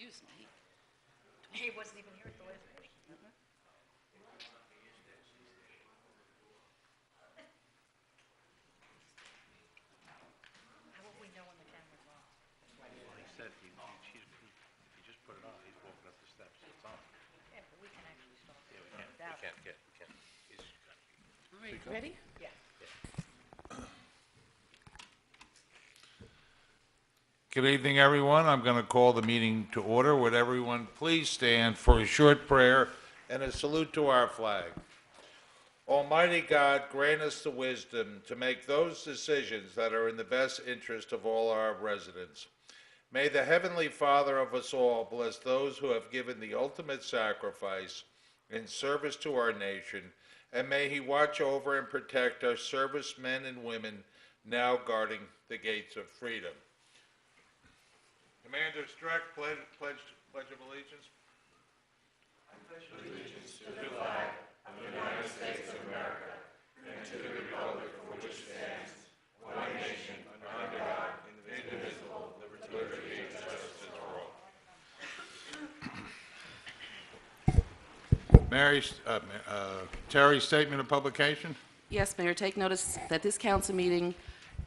excuse me. He wasn't even here at the last meeting. How will we know when the camera's on? Well, he said if you just put it on, he's walking up the steps. It's on. Yeah, but we can actually start. Yeah, we can't. He's got to be. All right, ready? Yeah. Good evening, everyone. I'm going to call the meeting to order. Would everyone please stand for a short prayer and a salute to our flag. Almighty God, grant us the wisdom to make those decisions that are in the best interest of all our residents. May the Heavenly Father of us all bless those who have given the ultimate sacrifice in service to our nation, and may He watch over and protect our servicemen and women now guarding the gates of freedom. Commander Streck, pledge of allegiance. I pledge allegiance to the flag of the United States of America and to the republic for which it stands, one nation, under God, indivisible, with liberty and justice for all. Terry, statement of publication. Yes, Mayor, take notice that this council meeting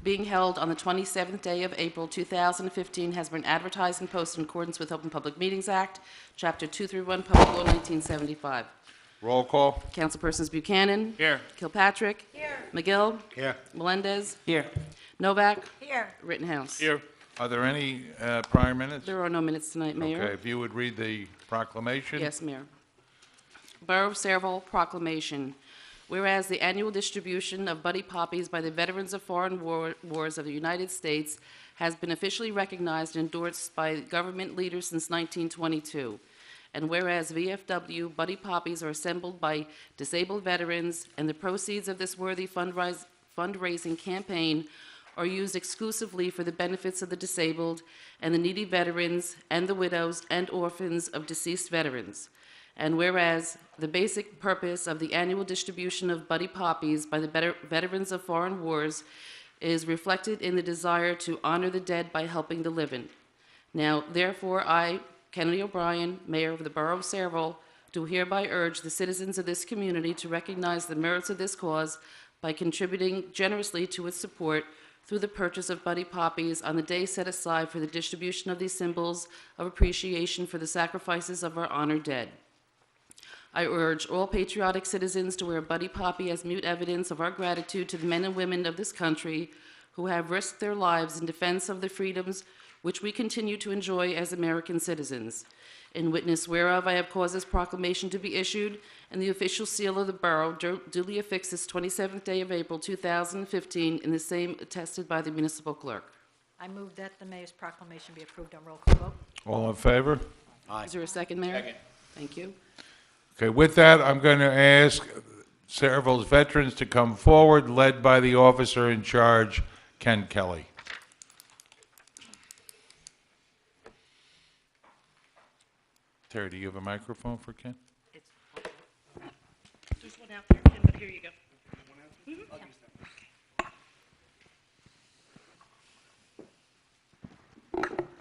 being held on the 27th day of April 2015 has been advertised and posted in accordance with Open Public Meetings Act, Chapter 231, Public Law 1975. Roll call. Councilpersons Buchanan. Here. Kilpatrick. Here. McGill. Here. Melendez. Here. Novak. Here. Rittenhouse. Here. Are there any prior minutes? There are no minutes tonight, Mayor. Okay, if you would read the proclamation. Yes, Mayor. Borough of Sayreville proclamation. Whereas the annual distribution of Buddy Poppies by the veterans of foreign wars of the United States has been officially recognized and endorsed by government leaders since 1922. And whereas VFW Buddy Poppies are assembled by disabled veterans, and the proceeds of this worthy fundraising campaign are used exclusively for the benefits of the disabled and the needy veterans and the widows and orphans of deceased veterans. And whereas the basic purpose of the annual distribution of Buddy Poppies by the veterans of foreign wars is reflected in the desire to honor the dead by helping the living. Now, therefore, I, Kennedy O'Brien, Mayor of the Borough of Sayreville, do hereby urge the citizens of this community to recognize the merits of this cause by contributing generously to its support through the purchase of Buddy Poppies on the day set aside for the distribution of these symbols of appreciation for the sacrifices of our honored dead. I urge all patriotic citizens to wear a Buddy Poppy as mute evidence of our gratitude to the men and women of this country who have risked their lives in defense of the freedoms which we continue to enjoy as American citizens. In witness whereof, I have caused this proclamation to be issued, and the official seal of the borough duly affixed this 27th day of April 2015 in the same attested by the municipal clerk. I move that the mayor's proclamation be approved on roll call vote. All in favor? Is there a second, Mayor? Second. Thank you. Okay, with that, I'm going to ask Sayreville's veterans to come forward, led by the officer in charge, Ken Kelly. Terry, do you have a microphone for Ken? There's one out there, Ken, but here you go.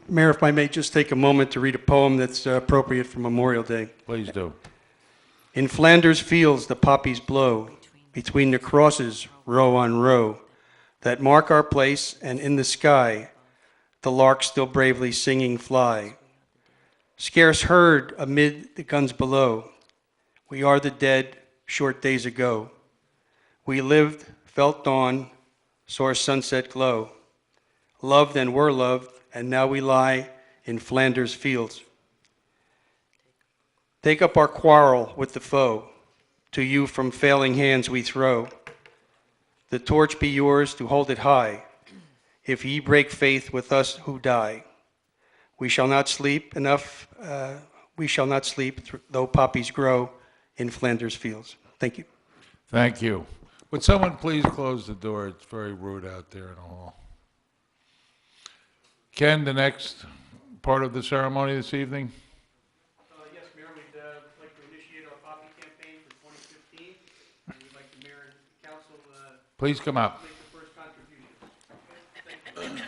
Mayor, if I may just take a moment to read a poem that's appropriate for Memorial Day. Please do. In Flanders fields the poppies blow, between the crosses, row on row, that mark our place, and in the sky, the larks still bravely singing fly. Scarce heard amid the guns below, we are the dead short days ago. We lived, felt dawn, saw sunset glow, loved and were loved, and now we lie in Flanders fields. Take up our quarrel with the foe, to you from failing hands we throw. The torch be yours to hold it high, if ye break faith with us who die. We shall not sleep though poppies grow in Flanders fields. Thank you. Thank you. Would someone please close the door? It's very rude out there in the hall. Ken, the next part of the ceremony this evening? Yes, Mayor, we'd like to initiate our poppy campaign for 2015. And we'd like the mayor and council Please come up. make the first contribution. Thank you.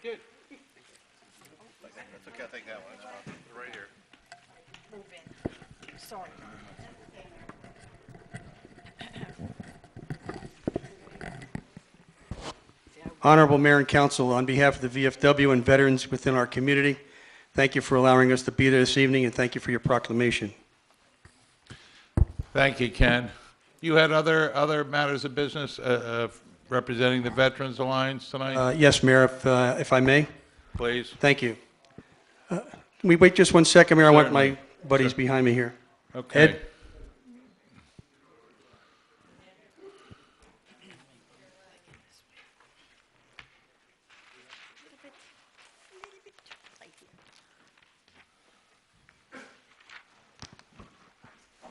did. That's okay, I'll take that one, it's fine. Right here. Move in. Sorry. Honorable Mayor and Council, on behalf of the VFW and veterans within our community, thank you for allowing us to be there this evening, and thank you for your proclamation. Thank you, Ken. You had other matters of business representing the Veterans Alliance tonight? Yes, Mayor, if I may. Please. Thank you. Can we wait just 1 second, Mayor? I want Certainly. my buddies Sure. behind me here. Okay. Ed?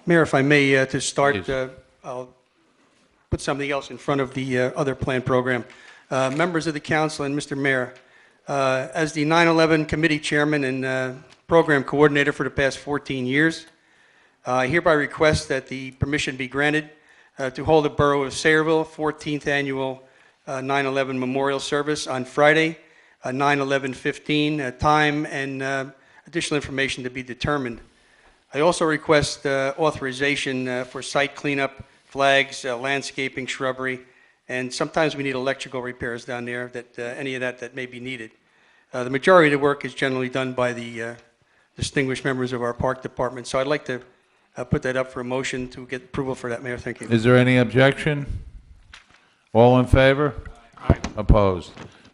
Mayor, if I may, to start, Please. I'll put something else in front of the other planned program. Members of the council and Mr. Mayor, as the 9/11 committee chairman and program coordinator for the past 14 years, I hereby request that the permission be granted to hold the Borough of Sayreville 14th Annual 9/11 Memorial Service on Friday, 9/11/15, time and additional information to be determined. I also request authorization for site cleanup, flags, landscaping, shrubbery, and sometimes we need electrical repairs down there, that any of that may be needed. The majority of the work is generally done by the distinguished members of our park department, so I'd like to put that up for a motion to get approval for that, Mayor. Thank you. Is there any objection? All in favor? Aye. Opposed?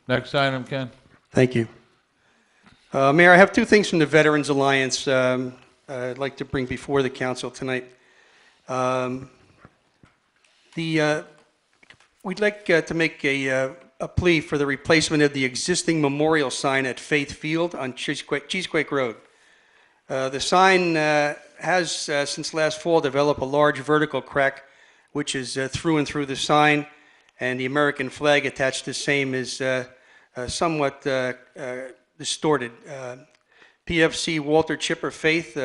Next item, Ken. Thank you. Mayor, I have two things from the Veterans Alliance I'd like to bring before the council tonight. We'd like to make a plea for the replacement of the existing memorial sign at Faith Field on Cheesequake Road. The sign has, since last fall, developed a large vertical crack, which is through and through the sign, and the American flag attached to the same is somewhat distorted. PFC Walter Chipper Faith,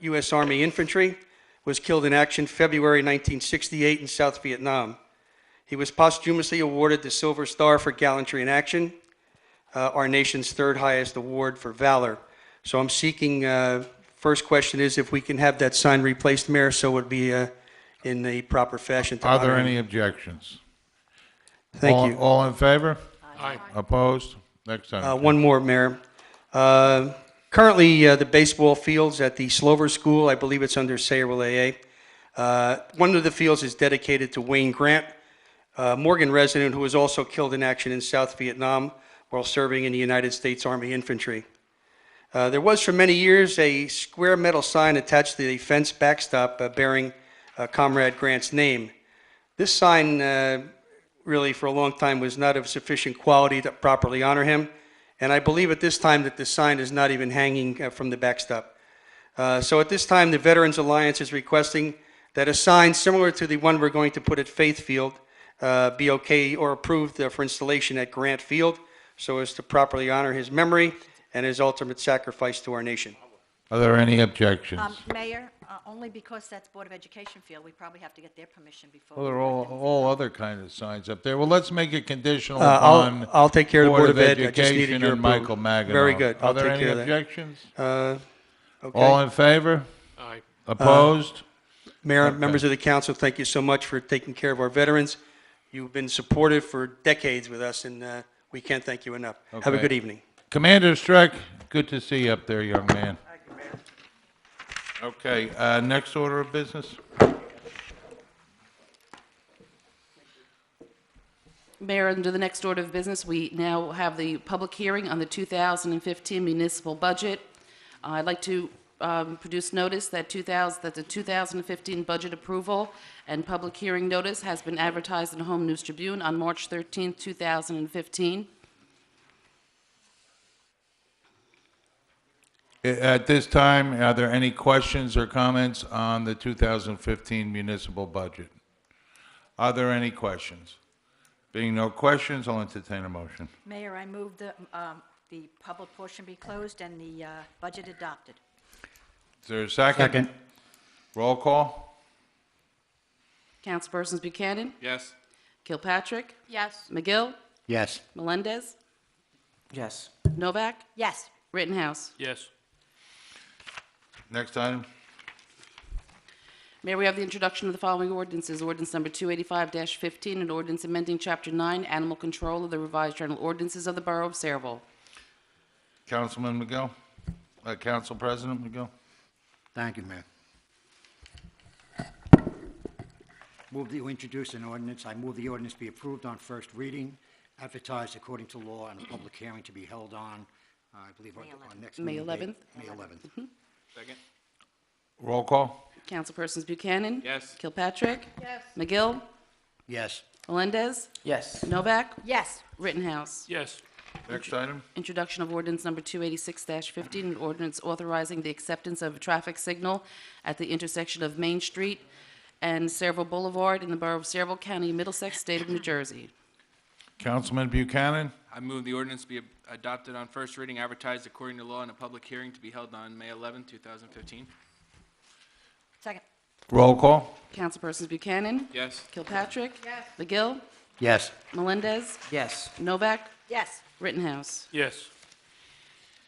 U.S. Army Infantry, was killed in action February 1968 in South Vietnam. He was posthumously awarded the Silver Star for gallantry in action, our nation's third highest award for valor. So I'm seeking, first question is if we can have that sign replaced, Mayor, so it would be in the proper fashion. Are there any objections? Thank you. All in favor? Aye. Opposed? Next item. One more, Mayor. Currently, the baseball fields at the Slover School, I believe it's under Sayreville AA. One of the fields is dedicated to Wayne Grant, Morgan resident who was also killed in action in South Vietnam while serving in the United States Army Infantry. There was for many years a square metal sign attached to the fence backstop bearing Comrade Grant's name. This sign really for a long time was not of sufficient quality to properly honor him, and I believe at this time that the sign is not even hanging from the backstop. So at this time, the Veterans Alliance is requesting that a sign similar to the one we're going to put at Faith Field be okay or approved for installation at Grant Field so as to properly honor his memory and his ultimate sacrifice to our nation. Are there any objections? Mayor, only because that's Board of Education field, we probably have to get their permission before. Well, there we are let them- all other kind of signs up there. Well, let's make it conditional upon I'll take care of the Board of Ed. I just needed Education your and approval. Michael Magano. Very good. Are I'll there take any care of that. objections? Okay. All in favor? Aye. Opposed? Mayor, Okay. members of the council, thank you so much for taking care of our veterans. You've been supportive for decades with us, and we can't thank you enough. Have a Okay. good evening. Commander Streck, good to see you up there, young man. Thank you, Mayor. Okay, next order of business? Mayor, under the next order of business, we now have the public hearing on the 2015 municipal budget. I'd like to produce notice that the 2015 budget approval and public hearing notice has been advertised in the Home News Tribune on March 13, 2015. At this time, are there any questions or comments on the 2015 municipal budget? Are there any questions? Being no questions, I'll entertain a motion. Mayor, I move the public portion be closed and the budget adopted. Is there a second? Second. Roll call? Councilpersons Buchanan, Yes. Kilpatrick, Yes. McGill, Yes. Melendez, Yes. Novak? Yes. Rittenhouse? Yes. Next item. Mayor, we have the introduction of the following ordinances. Ordinance number 285-15, an ordinance amending Chapter 9, Animal Control of the Revised General Ordinances of the Borough of Sayreville. Councilman McGill? Council President McGill? Thank you, Mayor. Move that you introduce an ordinance. I move the ordinance be approved on first reading, advertised according to law, and a public hearing to be held on, I believe, on next May meeting date, 11th. May 11th. Second? Roll call? Councilpersons Buchanan? Yes. Kilpatrick? Yes. McGill? Yes. Melendez? Yes. Novak? Yes. Rittenhouse? Yes. Next item. Introduction of ordinance number 286-15, an ordinance authorizing the acceptance of a traffic signal at the intersection of Main Street and Sayreville Boulevard in the Borough of Sayreville, County of Middlesex, State of New Jersey. Councilman Buchanan? I move the ordinance be adopted on first reading, advertised according to law, and a public hearing to be held on May 11, 2015. Second. Roll call? Councilpersons Buchanan? Yes. Kilpatrick? Yes. McGill? Yes. Melendez? Yes. Novak? Yes. Rittenhouse? Yes.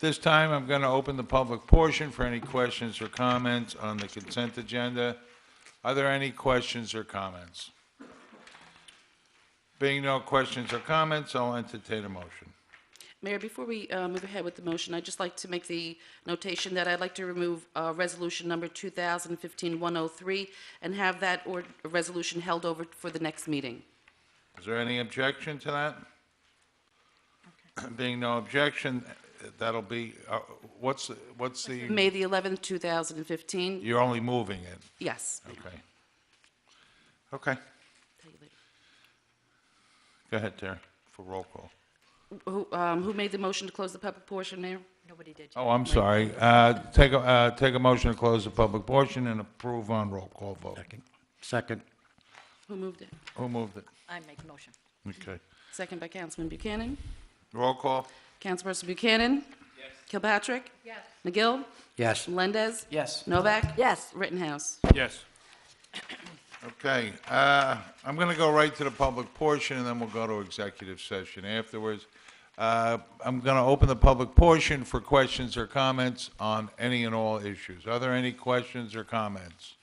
This time, I'm going to open the public portion for any questions or comments on the consent agenda. Are there any questions or comments? Being no questions or comments, I'll entertain a motion. Mayor, before we move ahead with the motion, I'd just like to make the notation that I'd like to remove resolution number 2015-103 and have that resolution held over for the next meeting. Is there any objection to that? Being no objection, that'll be, what's the, May the 11th, 2015. you're only moving it? Yes. Okay. Okay. Go ahead, Terry, for roll call. Who made the motion to close the public portion, Mayor? Nobody did. Oh, I'm sorry. Take a motion to close the public portion and approve on roll call vote. Second. Who moved it? Who moved it? I make a motion. Okay. Second by Councilman Buchanan. Roll call? Councilperson Buchanan? Yes. Kilpatrick? Yes. McGill? Yes. Melendez? Yes. Novak? Yes. Rittenhouse? Yes. Okay, I'm going to go right to the public portion, and then we'll go to executive session afterwards. I'm going to open the public portion for questions or comments on any and all issues. Are there any questions or comments?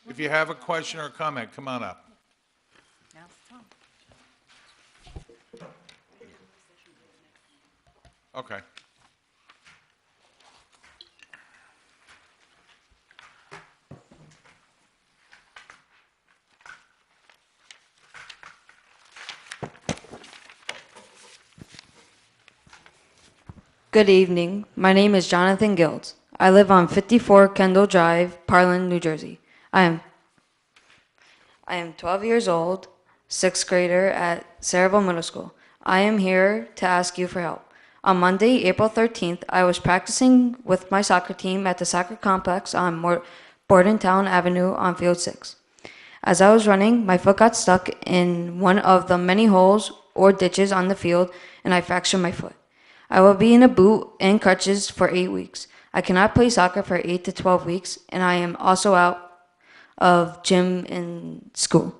If you have a question or comment, come on up. Now it's Tom. Okay. Good evening. My name is Jonathan Gilds. I live on 54 Kendall Drive, Parlin, New Jersey. I am 12 years old, 6th grader at Sayreville Middle School. I am here to ask you for help. On Monday, April 13th, I was practicing with my soccer team at the soccer complex on Bordentown Avenue on Field 6. As I was running, my foot got stuck in one of the many holes or ditches on the field, and I fractured my foot. I will be in a boot and crutches for 8 weeks. I cannot play soccer for 8 to 12 weeks, and I am also out of gym in school.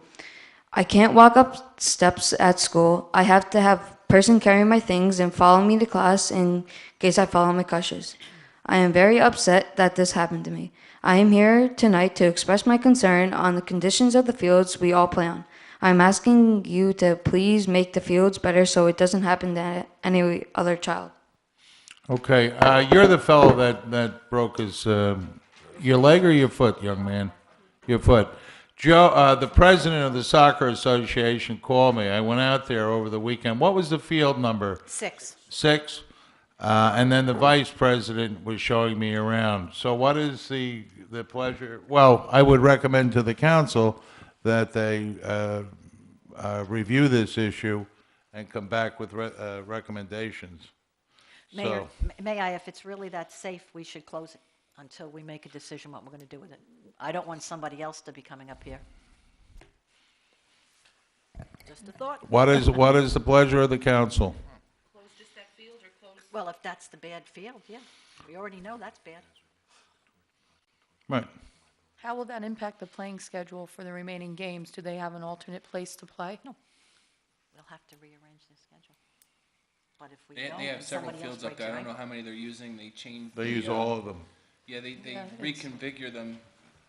I can't walk up steps at school. I have to have a person carry my things and follow me to class in case I fall on my crutches. I am very upset that this happened to me. I am here tonight to express my concern on the conditions of the fields we all play on. I'm asking you to please make the fields better so it doesn't happen to any other child. Okay, you're the fellow that broke his, your leg or your foot, young man? Your foot. Joe, the president of the soccer association called me. I went out there over the weekend. What was the field number? 6. 6? And then the vice president was showing me around. So what is the pleasure? Well, I would recommend to the council that they review this issue and come back with recommendations. Mayor, So, may I, if it's really that safe, we should close it until we make a decision what we're going to do with it. I don't want somebody else to be coming up here. Just a thought. what is the pleasure of the council? Close just that field or close? Well, if that's the bad field, yeah. We already know that's bad. Right. How will that impact the playing schedule for the remaining games? Do they have an alternate place to play? No. We'll have to rearrange the schedule. But if we They don't, have and several somebody else fields up breaks there. I a don't know record. how many they're using. They change. They use all of them. Yeah, they reconfigure them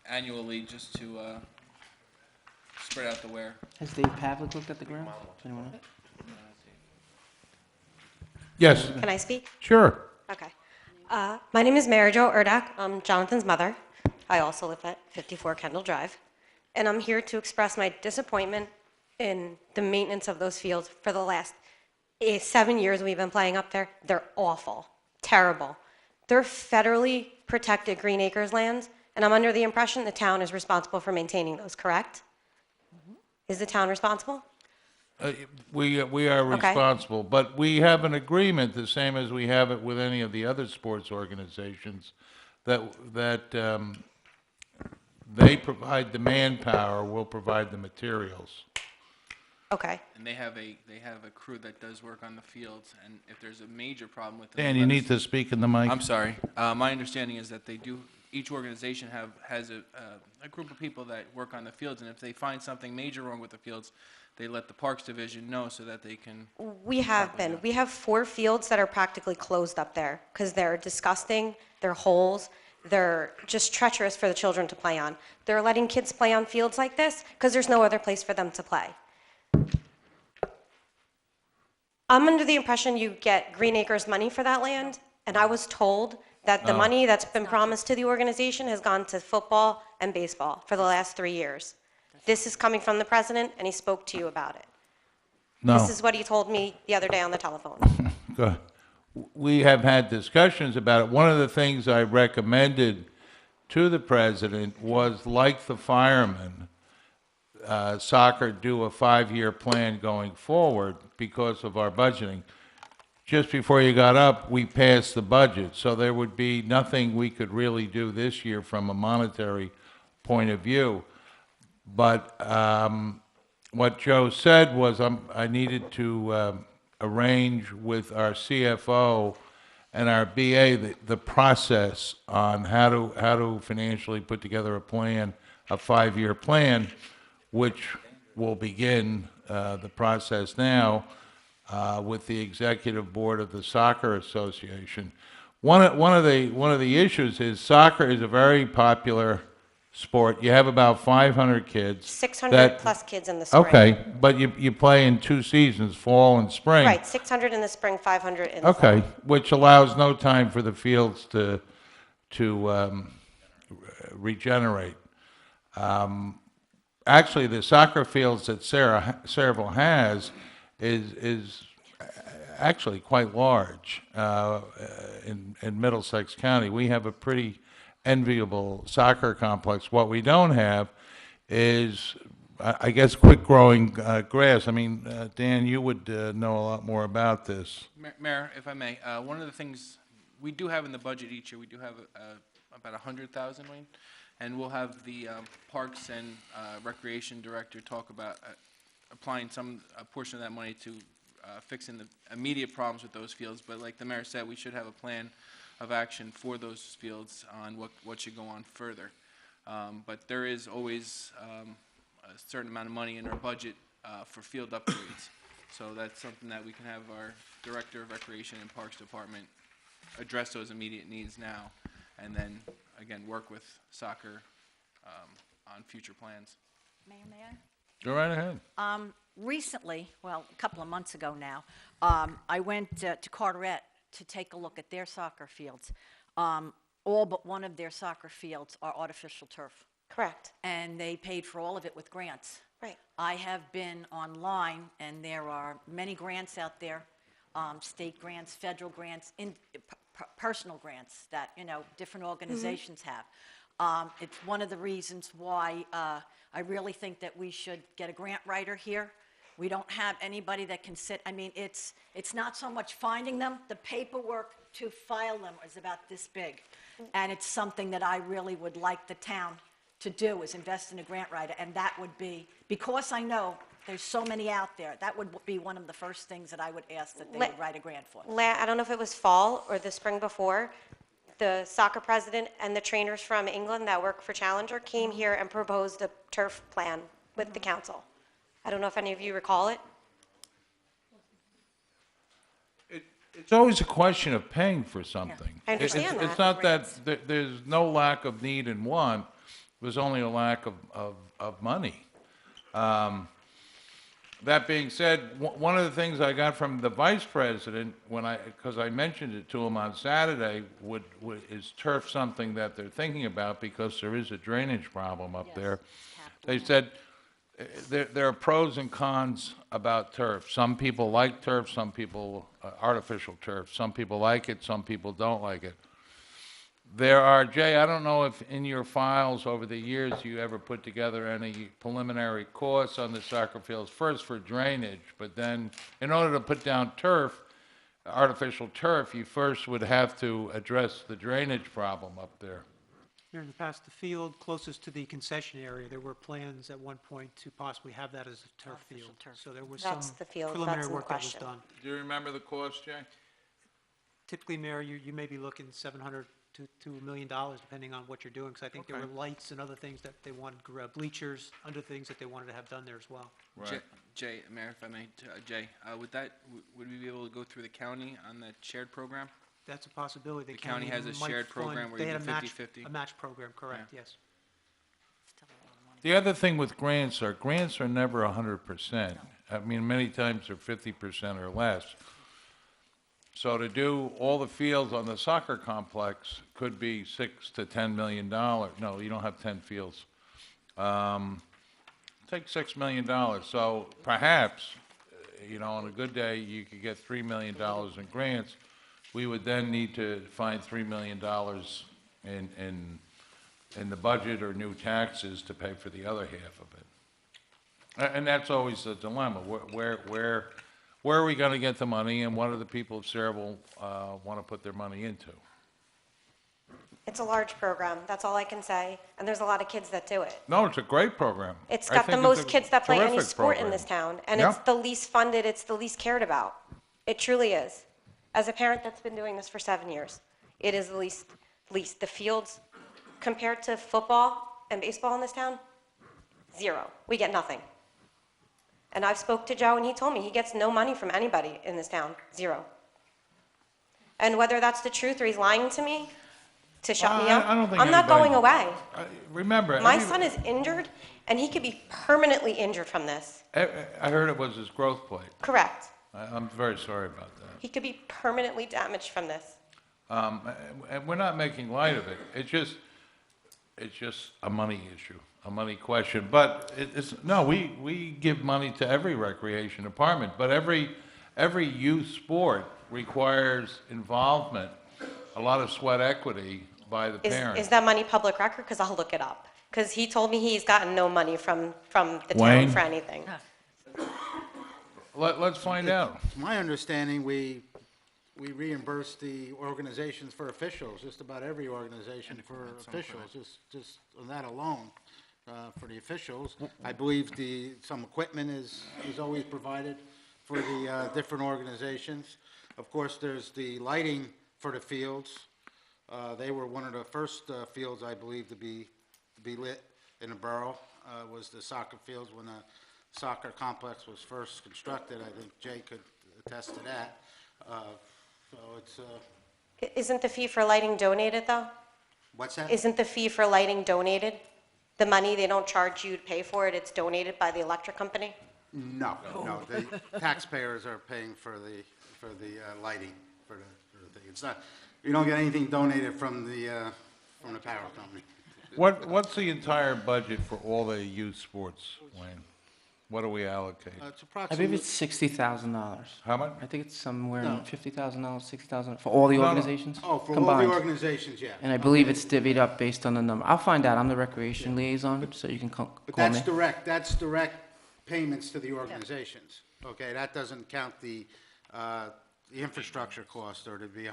annually just to spread out the wear. Has Dave Pavlik looked at the ground? Does anyone know? Yes, Can I speak? sure. Okay. My name is Mary Jo Erdak. I'm Jonathan's mother. I also live at 54 Kendall Drive. And I'm here to express my disappointment in the maintenance of those fields for the last 7 years we've been playing up there. They're awful, terrible. They're federally protected Green Acres lands, and I'm under the impression the town is responsible for maintaining those, correct? Is the town responsible? We are responsible, but we have an agreement, the same as we have it with any of the other sports organizations, that they provide the manpower, we'll provide the materials. Okay. And they have a crew that does work on the fields, and if there's a major problem with them, Dan, you need to speak in the mic. I'm sorry. My understanding is that each organization has a group of people that work on the fields, and if they find something major wrong with the fields, they let the Parks Division know so that they can. We have been. We have 4 fields that are practically closed up there because they're disgusting, they're holes, they're just treacherous for the children to play on. They're letting kids play on fields like this because there's no other place for them to play. I'm under the impression you get Green Acres money for that land, and I was told that the money that's been promised to the organization has gone to football and baseball for the last 3 years. This is coming from the president, and he spoke to you about it. No. This is what he told me the other day on the telephone. Good. We have had discussions about it. One of the things I recommended to the president was, like the firemen, soccer do a 5-year plan going forward because of our budgeting. Just before you got up, we passed the budget, so there would be nothing we could really do this year from a monetary point of view. But what Joe said was I needed to arrange with our CFO and our BA the process on how to financially put together a plan, a 5-year plan, which will begin the process now with the executive board of the Soccer Association. One of the issues is soccer is a very popular sport. You have about 500 kids. 600 plus kids in the spring. Okay, but you play in 2 seasons, fall and spring. Right, 600 in the spring, 500 in the fall. Okay, which allows no time for the fields to regenerate. Actually, the soccer fields that Sayreville has is actually quite large in Middlesex County. We have a pretty enviable soccer complex. What we don't have is, I guess, quick-growing grass. I mean, Dan, you would know a lot more about this. Mayor, if I may, one of the things we do have in the budget each year, we do have about 100,000, Wayne, and we'll have the Parks and Recreation Director talk about applying a portion of that money to fixing the immediate problems with those fields. But like the mayor said, we should have a plan of action for those fields on what should go on further. But there is always a certain amount of money in our budget for field upgrades. So that's something that we can have our Director of Recreation and Parks Department address those immediate needs now, and then, again, work with soccer on future plans. Mayor, may I? Go right ahead. Recently, well, a couple of months ago now, I went to Carteret to take a look at their soccer fields. All but one of their soccer fields are artificial turf, Correct. and they paid for all of it with grants. Right. I have been online, and there are many grants out there, state grants, federal grants, personal grants that, different organizations have. It's one of the reasons why I really think that we should get a grant writer here. We don't have anybody that can sit. I mean, it's not so much finding them. The paperwork to file them is about this big. And it's something that I really would like the town to do, is invest in a grant writer. And that would be, because I know there's so many out there, that would be one of the first things that I would ask that they would write a grant for. I don't know if it was fall or the spring before, the soccer president and the trainers from England that work for Challenger came here and proposed a turf plan with the council. I don't know if any of you recall it. It's always a question of paying for something. I understand It's that. not that there's no lack of need and want, there's only a lack of money. That being said, one of the things I got from the vice president because I mentioned it to him on Saturday, is turf something that they're thinking about because there is a drainage problem up there. They said there are pros and cons about turf. Some people like turf, some people, artificial turf. Some people like it, some people don't like it. There are, Jay, I don't know if in your files over the years you ever put together any preliminary costs on the soccer fields, first for drainage, but then in order to put down turf, artificial turf, you first would have to address the drainage problem up there. Here in the past, the field closest to the concession area, there were plans at one point to possibly have that as a turf field. So there was some That's the field, preliminary that's in work that was question. done. Do you remember the cost, Jay? Typically, Mayor, you may be looking $700 to $1 million, depending on what you're doing, because I think there were lights and other things that they wanted, bleachers, other things that they wanted to have done there as well. Right. Jay, Mayor, if I may, Jay, would we be able to go through the county on that shared program? That's a possibility. The county has a might shared fund- program where they you had do a match- 50-50? A match program, correct, yes. The other thing with grants are never 100%. I mean, many times they're 50% or less. So to do all the fields on the soccer complex could be $6 to $10 million. No, you don't have 10 fields. Take $6 million. So perhaps, on a good day, you could get $3 million in grants. We would then need to find $3 million in the budget or new taxes to pay for the other half of it. And that's always the dilemma. Where are we going to get the money, and what do the people of Sayreville want to put their money into? It's a large program, that's all I can say, and there's a lot of kids that do it. No, it's a great program. It's I got the think most it's a kids that play any terrific sport in program. this town, and Yeah. it's the least funded, it's the least cared about. It truly is. As a parent that's been doing this for 7 years, it is the least. The fields, compared to football and baseball in this town, zero. We get nothing. And I've spoke to Joe, and he told me he gets no money from anybody in this town, zero. And whether that's the truth or he's lying to me to shut me up, I don't think I'm not going anybody- away. Remember, My son is injured, and he could be permanently injured from this. I heard it was his growth plate. Correct. I'm very sorry about that. He could be permanently damaged from this. And we're not making light of it. It's just a money issue, a money question. But we give money to every recreation department, but every youth sport requires involvement, a lot of sweat equity by the parents. Is that money public record? Because I'll look it up. Because he told me he's gotten no money from the Wayne? town for anything. Let's find out. To my understanding, we reimburse the organizations for officials, just about every organization for officials, just on that alone, for the officials. I believe some equipment is always provided for the different organizations. Of course, there's the lighting for the fields. They were one of the first fields, I believe, to be lit in the borough, was the soccer fields when the soccer complex was first constructed. I think Jay could attest to that. So it's, Isn't the fee for lighting donated, though? what's that? Isn't the fee for lighting donated? The money, they don't charge you to pay for it, it's donated by the electric company? No, the taxpayers are paying for the lighting, for the thing. It's not, you don't get anything donated from the power company. What's the entire budget for all the youth sports, Wayne? What do we allocate? It's I believe approximately, it's $60,000. How much? I think it's somewhere No. in $50,000, $60,000 for all the No, no. organizations for all the combined. organizations, yeah. And I believe it's divvied up based on the number. I'll find out. I'm the recreation liaison, so you can call But me. that's direct payments to the organizations, okay? That doesn't count the infrastructure cost or the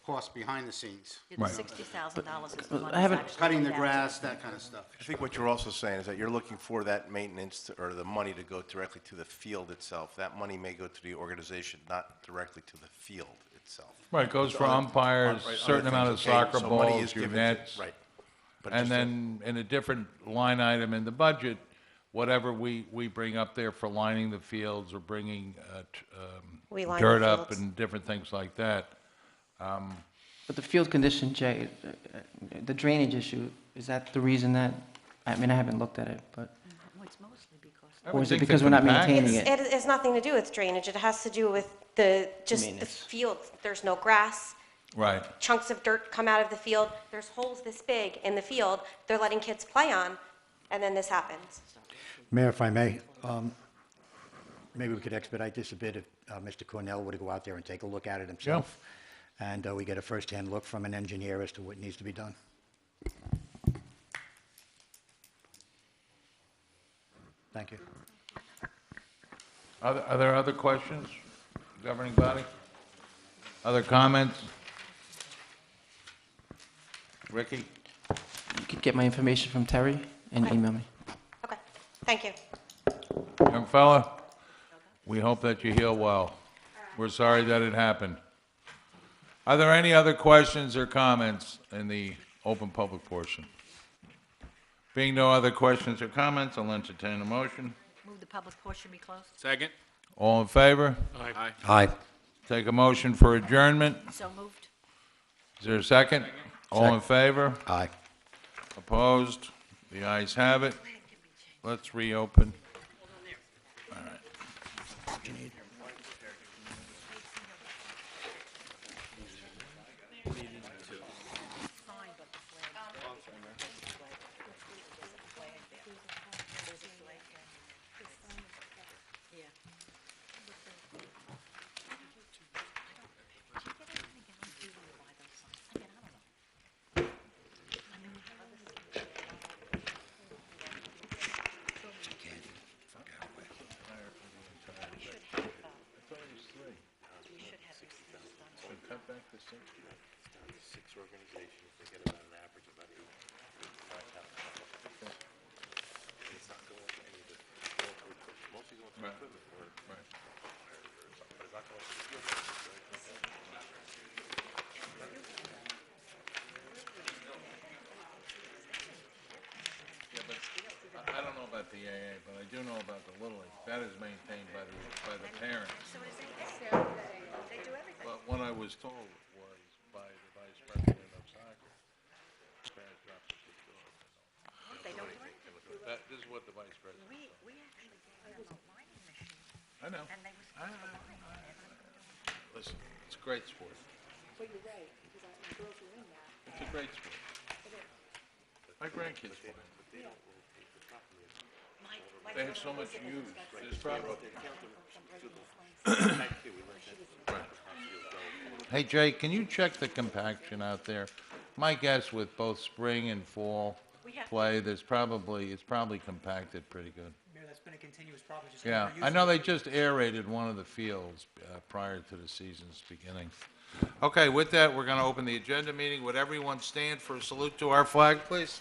cost behind the scenes. The Right. $60,000 is the But one I haven't- that's actually Cutting the paid out. grass, that kind of stuff. I think what you're also saying is that you're looking for that maintenance or the money to go directly to the field itself. That money may go to the organization, not directly to the field itself. Right, it goes for Other- umpires, right, certain other amount of things, okay? soccer So money is balls, your given to- nets. Right. But And just then in a different line item in the budget, whatever we bring up there for lining the fields or bringing We line dirt the up fields. and different things like that. But the field condition, Jay, the drainage issue, is that the reason that, I mean, I haven't looked at it, but, I or would is it think the because we're not compaction- maintaining it? It has nothing to do with drainage. It has to do with just the Maintenance. field. There's no grass. Right. Chunks of dirt come out of the field. There's holes this big in the field they're letting kids play on, and then this happens. Mayor, if I may, maybe we could expedite this a bit if Mr. Cornell were to go out there and take a look at it himself, and we get a first-hand look from an engineer as to what needs to be done. Thank you. Are there other questions, governing body? Other comments? Ricky? You could get my information from Terry and email me. Okay, thank you. Young fella, we hope that you heal well. We're sorry that it happened. Are there any other questions or comments in the open public portion? Being no other questions or comments, I'll entertain a motion. Move the public portion be closed. Second. All in favor? Aye. Aye. Take a motion for adjournment. So moved. Is there a second? All in favor? Aye. Opposed? The ayes have it. Let's reopen. All right. Six organizations, they get about an average of about $85,000. It's not going to any of the, mostly going to equipment or, but it's not going to the Yeah, but I don't know about the AA, but I do know about the Little League. That is maintained by the parents. They do everything. But what I was told was by the vice president of soccer, parents dropped the kids off. They don't do anything. This is what the vice president We actually gave them a lining machine, I know. and they were supposed to line. Listen, it's a great sport. But you're right, because my girls were in that. It's a great sport. My grandkids play. They have so much use. There's probably. Hey, Jay, can you check the compaction out there? My guess with both spring and fall play, it's probably compacted pretty good. Mayor, that's been a continuous problem. Just Yeah, getting I used know to it. they just aerated one of the fields prior to the season's beginning. Okay, with that, we're going to open the agenda meeting. Would everyone stand for a salute to our flag, please?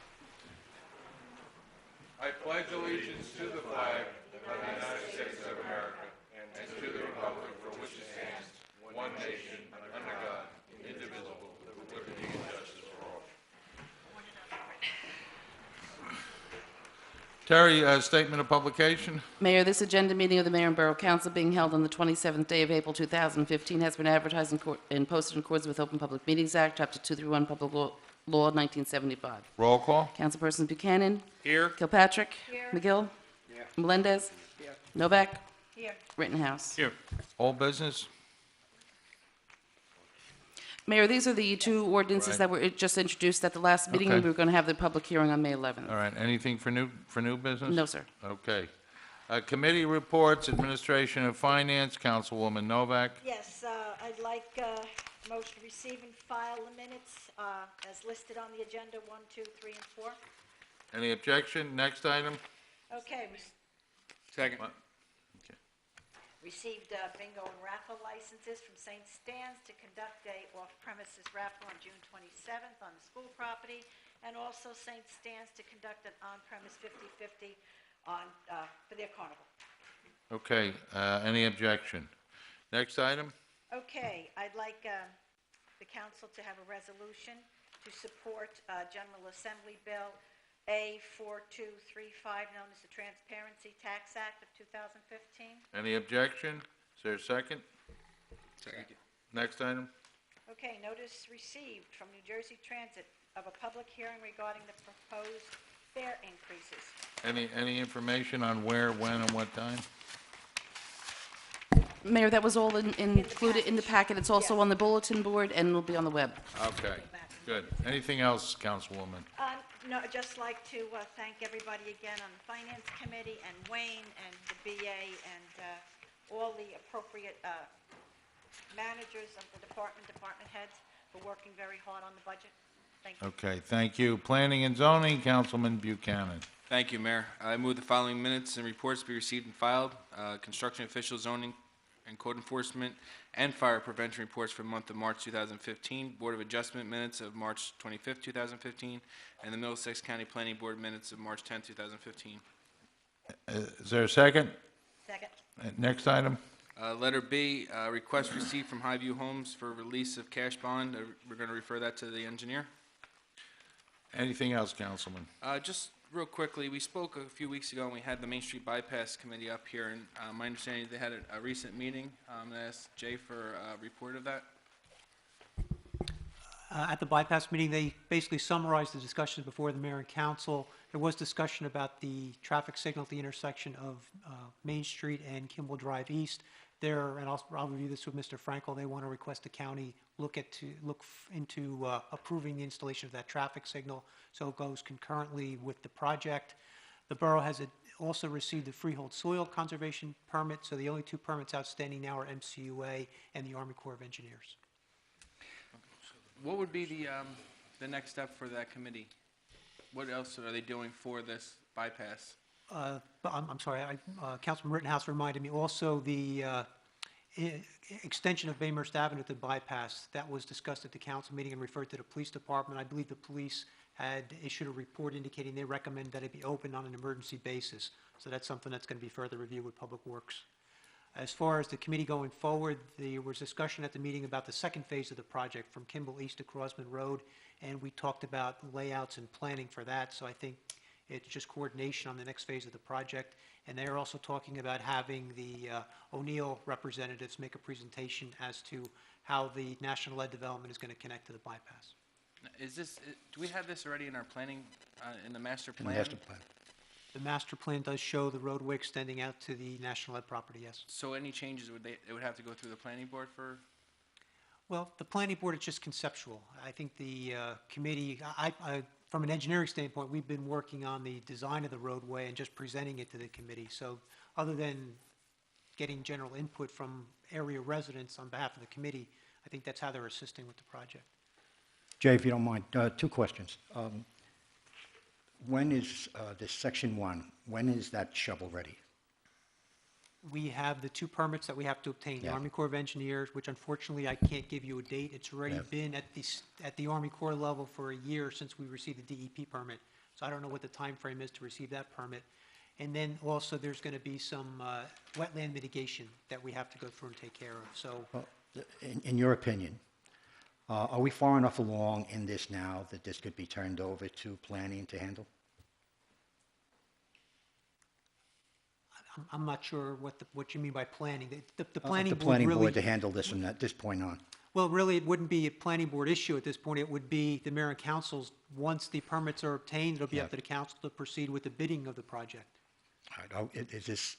I pledge allegiance to the flag of the United States of America and to the republic for which it stands, one nation, under God, indivisible, with liberty and justice for all. Terry, statement of publication? Mayor, this agenda meeting of the Mayor and Borough Council being held on the 27th day of April 2015 has been advertised and posted in accordance with Open Public Meetings Act, Chapter 231, Public Law 1975. Roll call? Councilperson Buchanan. Here. Kilpatrick. McGill. Melendez. Novak. Here. Rittenhouse. Here. All business? Mayor, these are the two ordinances Right. that were just introduced at the last meeting. Okay. We were going to have the public hearing on May 11th. All right, anything for new business? No, sir. Okay. Committee reports, Administration of Finance, Councilwoman Novak. Yes, I'd like motion to receive and file the minutes as listed on the agenda, 1, 2, 3, and 4. Any objection? Next item? Okay, Second. What? Okay. received bingo and raffle licenses from St. Stan's to conduct a off-premises raffle on June 27th on the school property, and also St. Stan's to conduct an on-premise 50/50 on, for their carnival. Okay, any objection? Next item? Okay, I'd like the council to have a resolution to support General Assembly Bill A4235, known as the Transparency Tax Act of 2015. Any objection? Is there a second? Second. Next item? Okay, notice received from New Jersey Transit of a public hearing regarding the proposed fare increases. Any information on where, when, and what time? Mayor, that was all included in the packet. It's also Yes. on the bulletin board and will be on the web. Okay, good. Anything else, Councilwoman? No, I'd just like to thank everybody again on the Finance Committee and Wayne and the BA and all the appropriate managers of the department heads for working very hard on the budget. Thank you. Okay, thank you. Planning and Zoning, Councilman Buchanan. Thank you, Mayor. I move the following minutes and reports be received and filed. Construction official, zoning and code enforcement, and fire prevention reports for the month of March 2015. Board of Adjustment minutes of March 25th, 2015, and the Middlesex County Planning Board minutes of March 10th, 2015. Is there a second? Second. Next item? Letter B, request received from Highview Homes for release of cash bond. We're going to refer that to the engineer. Anything else, Councilman? Just real quickly, we spoke a few weeks ago, and we had the Main Street Bypass Committee up here, and my understanding is they had a recent meeting. I asked Jay for a report of that. At the bypass meeting, they basically summarized the discussions before the mayor and council. There was discussion about the traffic signal at the intersection of Main Street and Kimball Drive East. There, and I'll review this with Mr. Frankel, they want to request the county look into approving the installation of that traffic signal, so it goes concurrently with the project. The borough has also received the freehold soil conservation permit, so the only two permits outstanding now are MCUA and the Army Corps of Engineers. What would be the next step for that committee? What else are they doing for this bypass? But I'm sorry, Councilman Rittenhouse reminded me also the extension of Baymhurst Avenue to bypass. That was discussed at the council meeting and referred to the police department. I believe the police had issued a report indicating they recommend that it be opened on an emergency basis. So that's something that's going to be further reviewed with Public Works. As far as the committee going forward, there was discussion at the meeting about the second phase of the project from Kimball East to Crosman Road, and we talked about layouts and planning for that. So I think it's just coordination on the next phase of the project. And they're also talking about having the O'Neill representatives make a presentation as to how the National Lead development is going to connect to the bypass. Is this, do we have this already in our planning, in the master In plan? the master plan. The master plan does show the roadway extending out to the National Lead property, yes. So any changes, it would have to go through the planning board for? Well, the planning board is just conceptual. I think the committee, from an engineering standpoint, we've been working on the design of the roadway and just presenting it to the committee. So other than getting general input from area residents on behalf of the committee, I think that's how they're assisting with the project. Jay, if you don't mind, two questions. When is this section 1, when is that shovel ready? We have the two permits that we have to obtain, the Yeah. Army Corps of Engineers, which unfortunately I can't give you a date. It's already Yeah. been at the Army Corps level for a year since we received the DEP permit. So I don't know what the time frame is to receive that permit. And then also there's going to be some wetland mitigation that we have to go through and take care of. So Well, in your opinion, are we far enough along in this now that this could be turned over to planning to handle? I'm not sure what you mean by planning. The The planning board planning really... board to handle this from this point on? Well, really, it wouldn't be a planning board issue at this point. It would be the mayor and council's. Once the permits are obtained, it'll be Yeah. up to the council to proceed with the bidding of the project. All right, is this,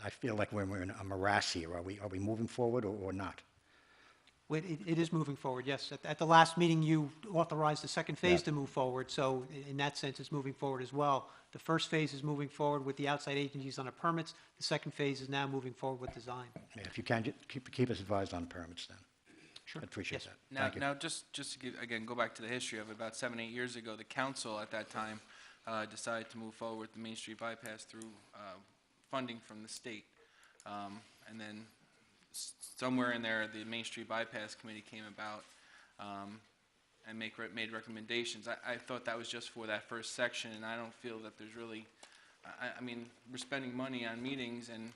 I feel like we're in a morass here. Are we moving forward or not? Well, it is moving forward, yes. At the last meeting, you authorized the second phase Yeah. to move forward, so in that sense, it's moving forward as well. The first phase is moving forward with the outside agencies on the permits. The second phase is now moving forward with design. Yeah, if you can, keep us advised on the permits then. Sure. I'd appreciate Yes. that. Now, Thank you. now, just to give, again, go back to the history of it, about 7, 8 years ago, the council at that time decided to move forward with the Main Street bypass through funding from the state. And then somewhere in there, the Main Street bypass committee came about and made recommendations. I thought that was just for that first section, and I don't feel that there's really, I mean, we're spending money on meetings, and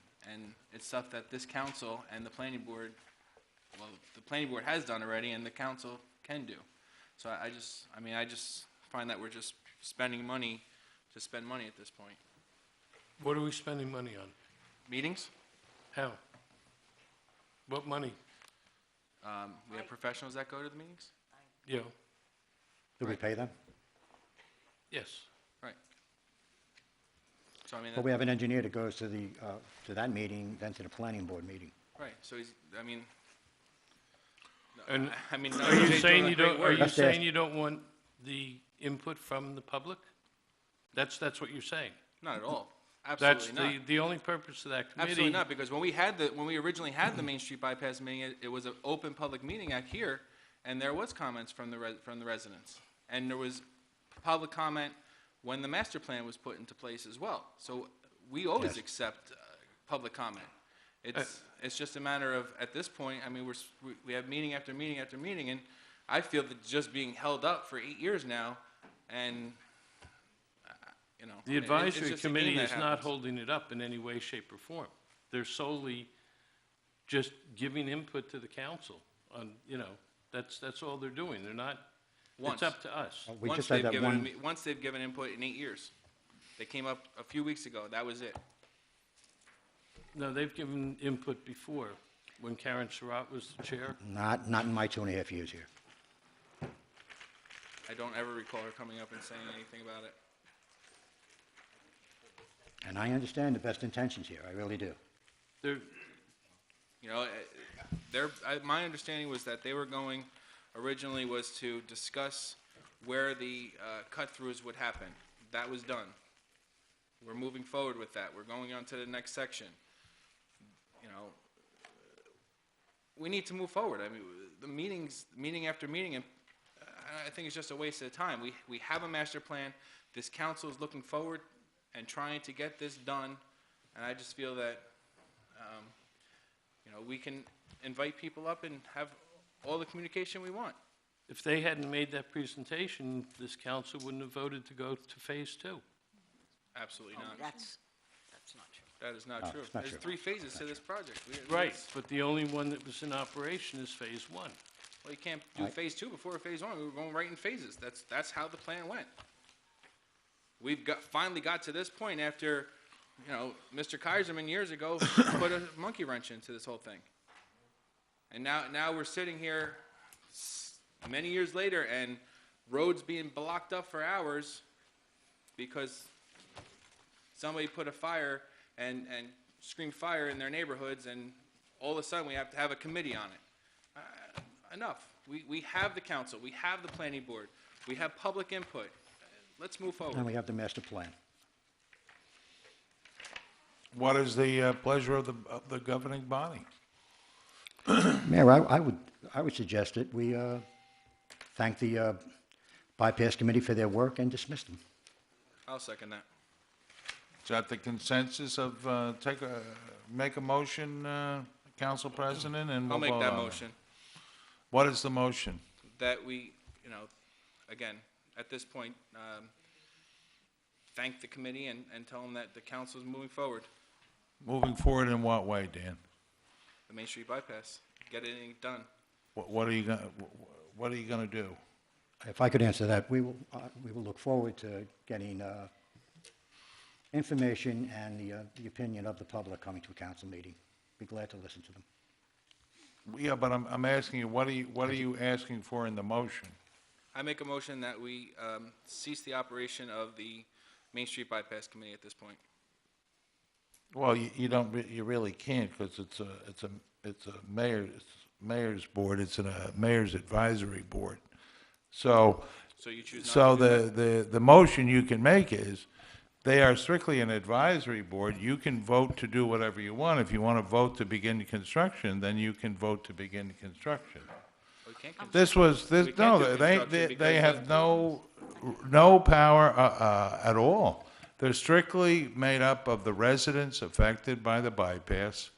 it's stuff that this council and the planning board, well, the planning board has done already, and the council can do. So I just find that we're just spending money to spend money at this point. What are we spending money on? Meetings, How? What money? we have professionals that go to the meetings? Yeah, Do we pay them? yes. Right. So, I mean, Well, we have an engineer that goes to to that meeting, then to the planning board meeting. right, so he's, I mean, And I mean, are you Jay's saying doing you great don't, are work. you That's saying it. you don't want the input from the public? That's what you're saying? Not at all. That's Absolutely not. the only purpose of that committee? Absolutely not, because when we originally had the Main Street bypass meeting, it was an open public meeting out here, and there was comments from the residents. And there was public comment when the master plan was put into place as well. So we always Yes. accept public comment. It's just a matter of, at this point, I mean, we have meeting after meeting after meeting, and I feel that it's just being held up for 8 years now, and, you know. The it's advisory just a game committee that is not happens. holding it up in any way, shape, or form. They're solely just giving input to the council on, that's all they're doing. They're not, Once. it's up to us. We Once just had they've that given one, me- Once they've given input in 8 years. They came up a few weeks ago, that was it. No, they've given input before, when Karen Surratt was the chair. not in my 2.5 years here. I don't ever recall her coming up and saying anything about it. And I understand the best intentions here, I really do. They're, You know, my understanding was that they were going, originally was to discuss where the cut-throughs would happen. That was done. We're moving forward with that. We're going on to the next section. You know, we need to move forward. I mean, the meeting after meeting, and I think it's just a waste of time. We have a master plan. This council is looking forward and trying to get this done, and I just feel that, we can invite people up and have all the communication we want. if they hadn't made that presentation, this council wouldn't have voted to go to phase 2. Absolutely not. That's not true. That is not No, true. it's not There's true. 3 phases to this project. Right, but the only one that was in operation is phase 1. Well, you can't do Right. phase 2 before phase 1. We were going right in phases. That's how the plan went. We've finally got to this point after, Mr. Kaiserman years ago put a monkey wrench into this whole thing. And now we're sitting here many years later and roads being blocked up for hours because somebody put a fire and screamed fire in their neighborhoods, and all of a sudden we have to have a committee on it. Enough. We have the council, we have the planning board, we have public input. Let's move And forward. we have the master plan. What is the pleasure of the governing body? Mayor, I would suggest that we thank the bypass committee for their work and dismiss them. I'll second that. Is that the consensus of, make a motion, Council President, and we'll I'll make vote that on it? motion, What is the motion? that we, again, at this point, thank the committee and tell them that the council is moving forward. Moving forward in what way, Dan? The Main Street bypass, get it done. What are you gonna do? If I could answer that, we will look forward to getting information and the opinion of the public coming to a council meeting. Be glad to listen to them. Yeah, but I'm asking you, what are you asking for in the motion? I make a motion that we cease the operation of the Main Street bypass committee at this point. Well, you really can't, because it's a mayor's board, it's a mayor's advisory board. So, So you choose not so to do that? the motion you can make is, they are strictly an advisory board, you can vote to do whatever you want. If you want to vote to begin construction, then you can vote to begin construction. We can't con- This, We can't no, do they construction because have no power at all. They're strictly made up of the residents affected by the bypass,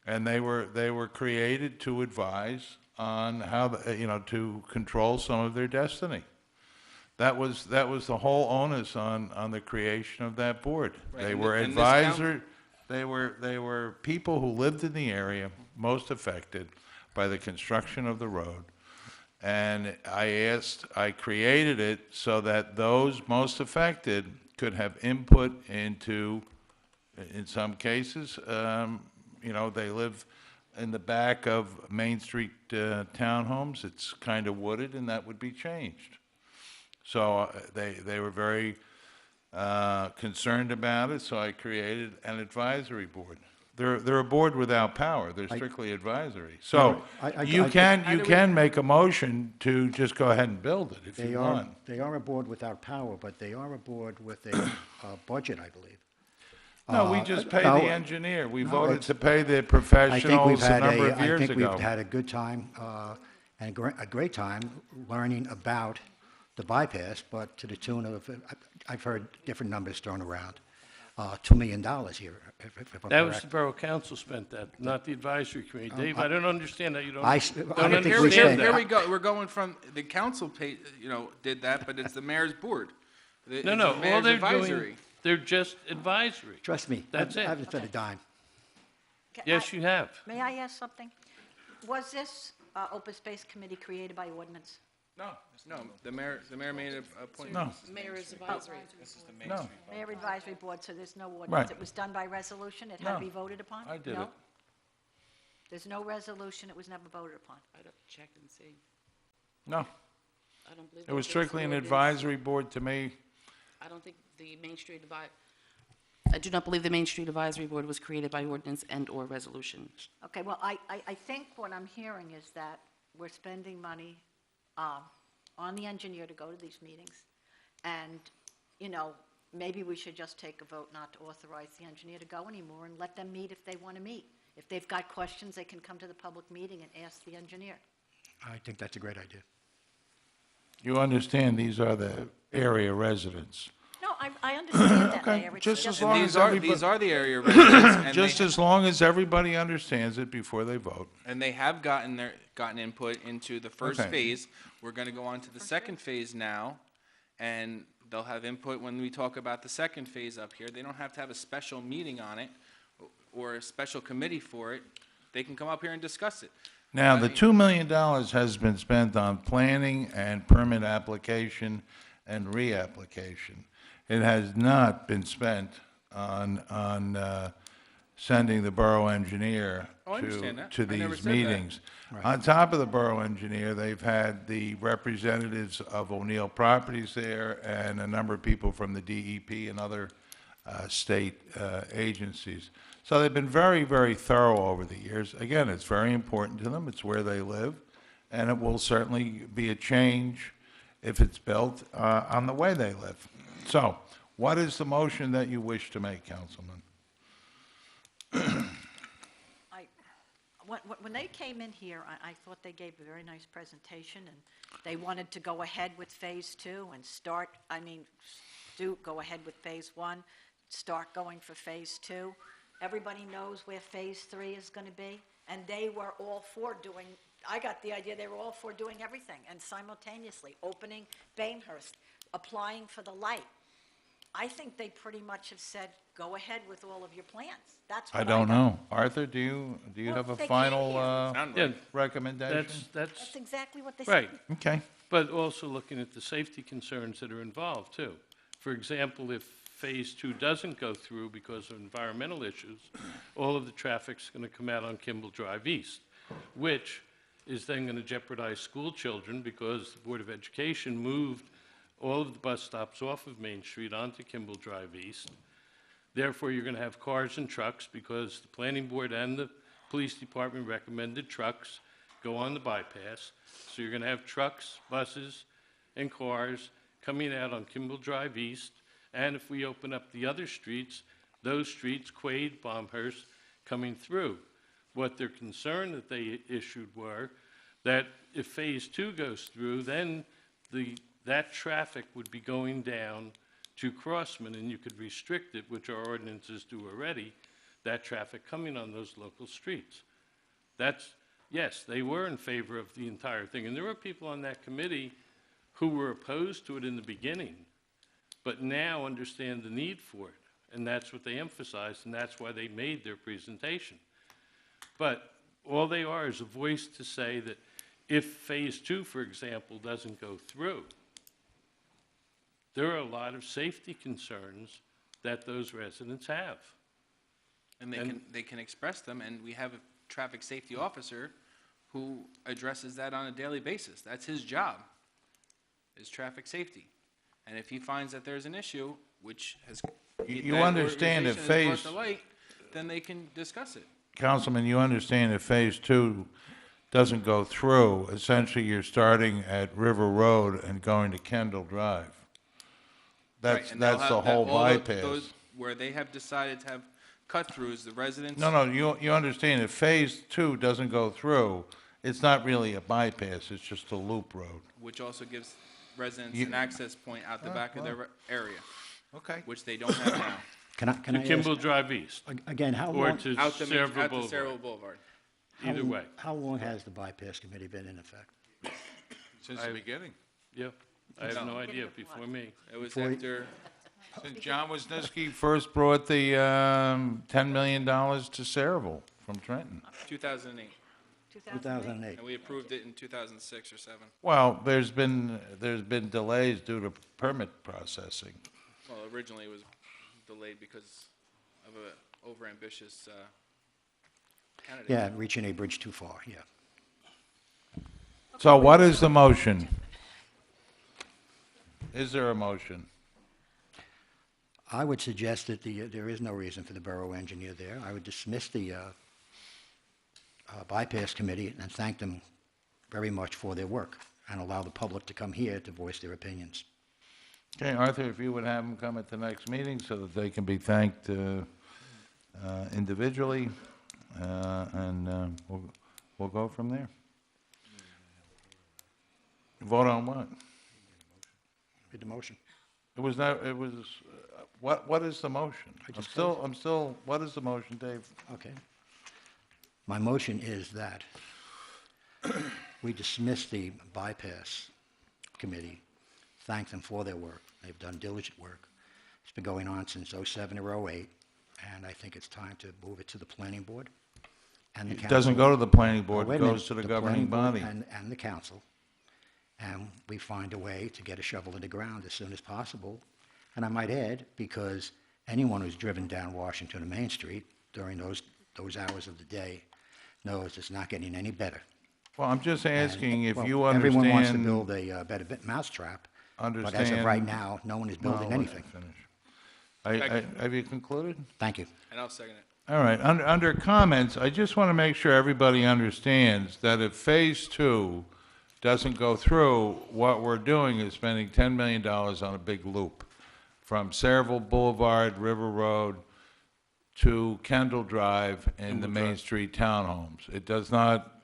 and they were created to advise on how, to control some of their destiny. That was the whole onus on the creation of that board. Right, They and were and this coun- advisor, they were people who lived in the area most affected by the construction of the road. And I created it so that those most affected could have input into, in some cases, they live in the back of Main Street townhomes. It's kind of wooded, and that would be changed. So they were very concerned about it, so I created an advisory board. They're a board without power. They're strictly advisory. So you can make a motion to just go ahead and build it if you want. They are a board without power, but they are a board with a budget, I believe. No, we just pay the no, engineer. We no, voted it's- to pay the I think professionals a number of years I think ago. we've had a good time, and a great time learning about the bypass, but to the tune of, I've heard different numbers thrown around, $2 million here, if I'm That was correct. the Borough Council spent that, not the advisory committee. Dave, I don't understand that. You don't, I don't think we understand spent- Here that. we go, we're going from, the council did that, but it's the mayor's board. No, It's no, the all mayor's they're advisory. doing, they're just advisory. Trust me, That's I it. haven't spent a dime. Yes, you have. May I ask something? Was this open space committee created by ordinance? No, the mayor made a point. No, Mayor's advisory. no, Mayor Advisory Board, so there's no ordinance. Right. It was done by resolution? It had to No, be voted upon? I did No? it. There's no resolution, it was never voted upon? I'd have to check and see. no. I don't believe. It was that strictly an ordinance. advisory board to me. I don't think the Main Street I do not believe the Main Street Advisory Board was created by ordinance and/or resolution. Okay, well, I think what I'm hearing is that we're spending money on the engineer to go to these meetings, and, maybe we should just take a vote not to authorize the engineer to go anymore and let them meet if they want to meet. If they've got questions, they can come to the public meeting and ask the engineer. I think that's a great idea. You understand these are the area residents. No, I understand that, Okay, Mayor. It's just as just- long And as these are the area residents, and Just as long as everybody understands it before they vote. and they have gotten input into the first Okay. phase. We're gonna go on to the second phase now, and they'll have input when we talk about the second phase up here. They don't have to have a special meeting on it, or a special committee for it. They can come up here and discuss it. Now, the $2 million has been spent on planning and permit application and reapplication. It has not been spent on sending the borough engineer Oh, I understand that. to I never these said that. meetings. On top of the borough engineer, they've had the representatives of O'Neill Properties there and a number of people from the DEP and other state agencies. So they've been very, very thorough over the years. Again, it's very important to them. It's where they live, and it will certainly be a change if it's built on the way they live. So, what is the motion that you wish to make, Councilman? When they came in here, I thought they gave a very nice presentation, and they wanted to go ahead with Phase 2 and go ahead with Phase 1, start going for Phase 2. Everybody knows where Phase 3 is going to be, and they were all for doing, I got the idea they were all for doing everything, and simultaneously opening Bainhurst, applying for the light. I think they pretty much have said, go ahead with all of your plans. That's what I I don't got. know. Arthur, do you Well, have a they can't final hear. Sound Yeah, right. recommendation? that's, That's exactly what they said. right. Okay. But also looking at the safety concerns that are involved, too. For example, if Phase 2 doesn't go through because of environmental issues, all of the traffic's going to come out on Kimball Drive East, which is then going to jeopardize school children because the Board of Education moved all of the bus stops off of Main Street onto Kimball Drive East. Therefore, you're going to have cars and trucks because the planning board and the police department recommended trucks go on the bypass. So you're going to have trucks, buses, and cars coming out on Kimball Drive East. And if we open up the other streets, those streets, Quaid, Baumhurst, coming through. What their concern that they issued were that if Phase 2 goes through, then that traffic would be going down to Crossman, and you could restrict it, which our ordinances do already, that traffic coming on those local streets. Yes, they were in favor of the entire thing, and there were people on that committee who were opposed to it in the beginning, but now understand the need for it, and that's what they emphasized, and that's why they made their presentation. But all they are is a voice to say that if Phase 2, for example, doesn't go through, there are a lot of safety concerns that those residents have. And they can express them, and we have a traffic safety officer who addresses that on a daily basis. That's his job, is traffic safety. And if he finds that there's an issue, which has, You that understand that organization has phase- brought to light, then they can discuss it. Councilman, you understand if Phase 2 doesn't go through, essentially you're starting at River Road and going to Kendall Drive. Right, That's and they'll the have that- whole all the- bypass. those where they have decided to have cut-throughs, the residents. No, you understand if Phase 2 doesn't go through, it's not really a bypass, it's just a loop road. Which also gives residents You- an access point out the back of their area, Okay. which they don't have now. Can I To ask, Kimball Drive East, again, how or long, to Out the, Sayreville out the Boulevard, Sayreville Boulevard. either way. how long has the bypass committee been in effect? Since the beginning. Yeah, I have no idea, before me. It was Before- after, Since John Wisniewski first brought the $10 million to Sayreville from Trenton. 2008, 2008. and we approved it in 2006 or 7. Well, there's been delays due to permit processing. Well, originally it was delayed because of a overambitious candidate. Yeah, reaching a bridge too far, yeah. So what is the motion? Is there a motion? I would suggest that there is no reason for the borough engineer there. I would dismiss the bypass committee and thank them very much for their work and allow the public to come here to voice their opinions. Okay, Arthur, if you would have them come at the next meeting so that they can be thanked individually, and we'll go from there. Vote on what? Read the motion. It was not, it was, what is the motion? I'm still, what is the motion, Dave? Okay. My motion is that we dismiss the bypass committee, thank them for their work. They've done diligent work. It's been going on since '07 or '08, and I think it's time to move it to the planning board and the council. It doesn't go to the planning Oh, board, wait it a minute. goes to the planning governing board body. And the council, and we find a way to get a shovel in the ground as soon as possible. And I might add, because anyone who's driven down Washington and Main Street during those hours of the day knows it's not getting any better. Well, I'm just asking if Well, you everyone wants to understand. build a better mousetrap, but as of Understand- right now, no one is building Well, let me anything. finish. Have you concluded? Thank you. And I'll second it. All right, under comments, I just want to make sure everybody understands that if Phase 2 doesn't go through, what we're doing is spending $10 million on a big loop from Sayreville Boulevard, River Road, to Kendall Drive and the Main Street townhomes. It does not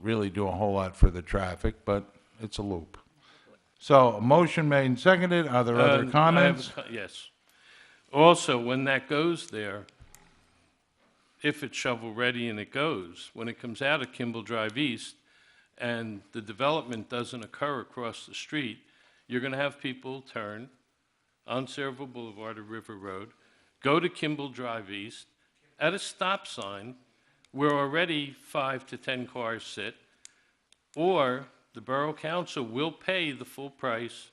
really do a whole lot for the traffic, but it's a loop. So, a motion made and seconded, are there other I have a comments? Yes. Also, when that goes there, if it's shovel-ready and it goes, when it comes out of Kimball Drive East and the development doesn't occur across the street, you're going to have people turn on Sayreville Boulevard or River Road, go to Kimball Drive East, at a stop sign where already 5 to 10 cars sit, or the Borough Council will pay the full price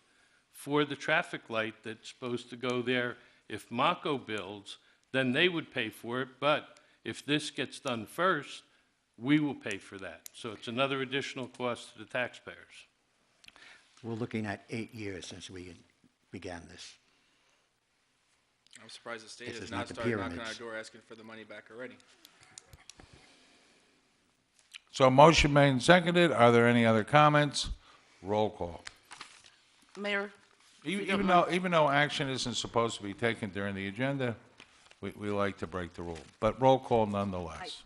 for the traffic light that's supposed to go there. If Mako builds, then they would pay for it, but if this gets done first, we will pay for that. So it's another additional cost to the taxpayers. We're looking at 8 years since we began this. I'm surprised the state This has is not not the started knocking on our pyramids. door asking for the money back already. So, motion made and seconded, are there any other comments? Roll call. Mayor, Even though action isn't supposed to be taken during the agenda, we like to break the rule, but roll call nonetheless.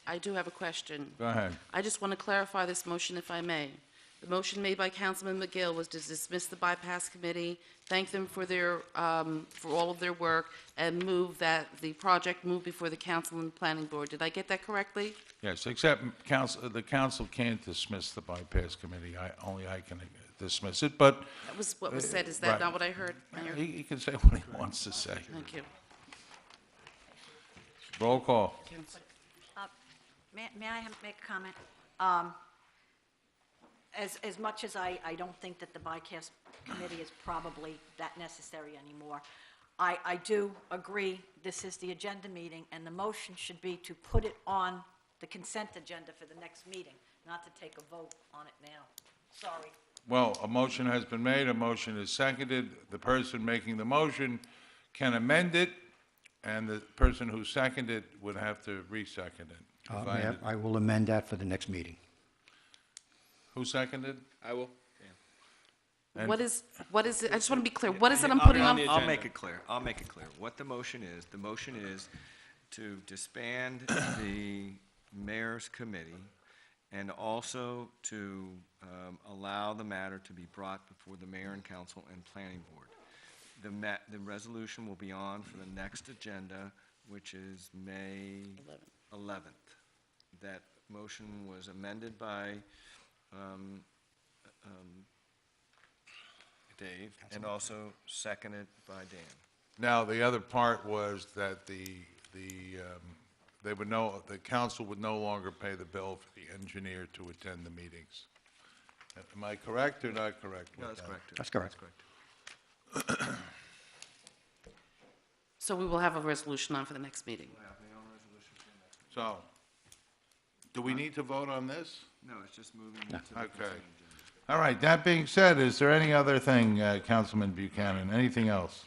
I do have a question. Go ahead. I just want to clarify this motion, if I may. The motion made by Councilman McGill was to dismiss the bypass committee, thank them for their, for all of their work, and move that the project move before the council and planning board. Did I get that correctly? Yes, except the council can't dismiss the bypass committee, only I can dismiss it, but That was what was said. Is that right. not what I heard, Mayor? he can say what he wants to say. Thank you. Roll call. May I make a comment? As much as I don't think that the bycast committee is probably that necessary anymore, I do agree this is the agenda meeting, and the motion should be to put it on the consent agenda for the next meeting, not to take a vote on it now. Sorry. Well, a motion has been made, a motion is seconded. The person making the motion can amend it, and the person who seconded would have to re-second it. If I Mayor, under- I will amend that for the next meeting. Who seconded? I will. And- What is it? I just want to be clear. What is it I'm I'll- putting I'll- on? I'll make it clear. I'll make it clear. What the motion is to disband the mayor's committee and also to allow the matter to be brought before the mayor and council and planning board. The resolution will be on for the next agenda, which is May 11th. That motion was amended by Dave, and also seconded by Dan. Now, the other part was that the council would no longer pay the bill for the engineer to attend the meetings. Am I correct or not correct with No, that's that? correct. That's correct. So we will have a resolution on for the next meeting. So, do we need to vote on this? No, it's just moving to the consent Okay. agenda. All right, that being said, is there any other thing, Councilman Buchanan, anything else?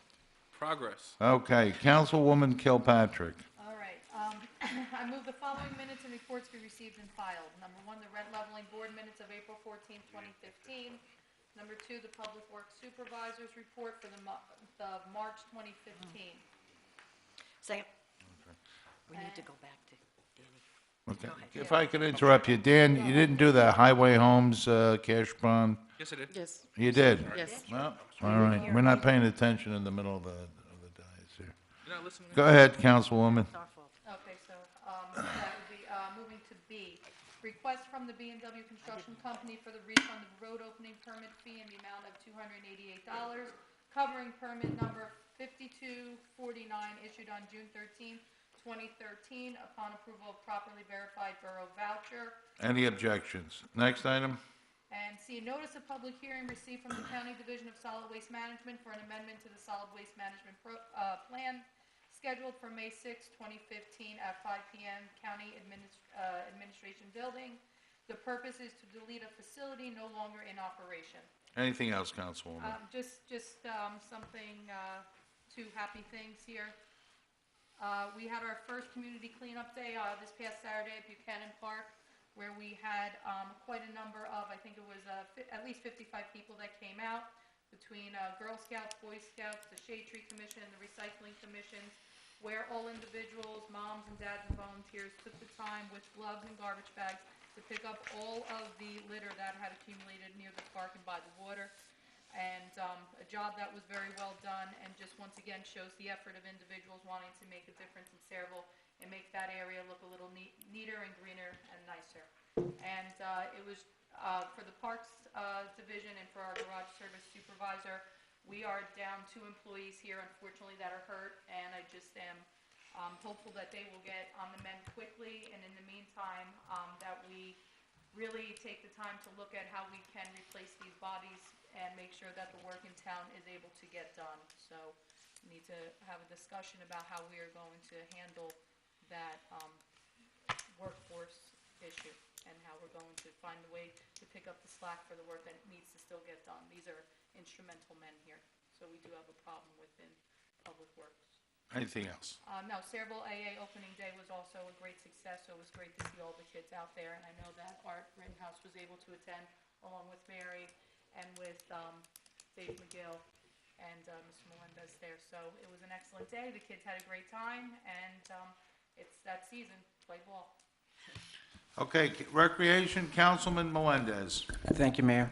Progress. Okay, Councilwoman Kilpatrick. All right, I move the following minutes and reports be received and filed. Number one, the rent leveling board minutes of April 14, 2015. Number two, the Public Works Supervisors Report for the month of March 2015. Second. We need to go back to Danny. Okay. Go ahead. If I could interrupt you, Dan, you didn't do the Highway Homes cash bond? Yes, I did. Yes. You did? Yes. Well, all right, we're not paying attention in the middle of the dais here. You're not listening? Go ahead, Councilwoman. It's our fault. Okay, so that would be moving to B. Request from the B&W Construction Company for the refund of road opening permit fee in the amount of $288, covering permit number 5249 issued on June 13, 2013, upon approval of properly verified borough voucher. Any objections? Next item? And C, a notice of public hearing received from the County Division of Solid Waste Management for an amendment to the Solid Waste Management Plan scheduled for May 6, 2015 at 5 p.m. County Administration Building. The purpose is to delete a facility no longer in operation. Anything else, Councilwoman? Just something, two happy things here. We had our first community cleanup day this past Saturday at Buchanan Park, where we had quite a number of, I think it was at least 55 people that came out, between Girl Scouts, Boy Scouts, the Shade Tree Commission, and the Recycling Commissions, where all individuals, moms and dads and volunteers took the time with gloves and garbage bags to pick up all of the litter that had accumulated near the park and by the water. And a job that was very well done, and just once again shows the effort of individuals wanting to make a difference in Sayreville and make that area look a little neater and greener and nicer. And it was for the Parks Division and for our garage service supervisor. We are down 2 employees here, unfortunately, that are hurt, and I just am hopeful that they will get on the mend quickly, and in the meantime, that we really take the time to look at how we can replace these bodies and make sure that the work in town is able to get done. So we need to have a discussion about how we are going to handle that workforce issue and how we're going to find a way to pick up the slack for the work that needs to still get done. These are instrumental men here, so we do have a problem within Public Works. Anything else? No, Sayreville AA opening day was also a great success, so it was great to see all the kids out there, and I know that Art Rittenhouse was able to attend along with Mary and with Dave McGill and Mr. Melendez there. So it was an excellent day. The kids had a great time, and it's that season. Play ball. Okay, Recreation, Councilman Melendez. Thank you, Mayor.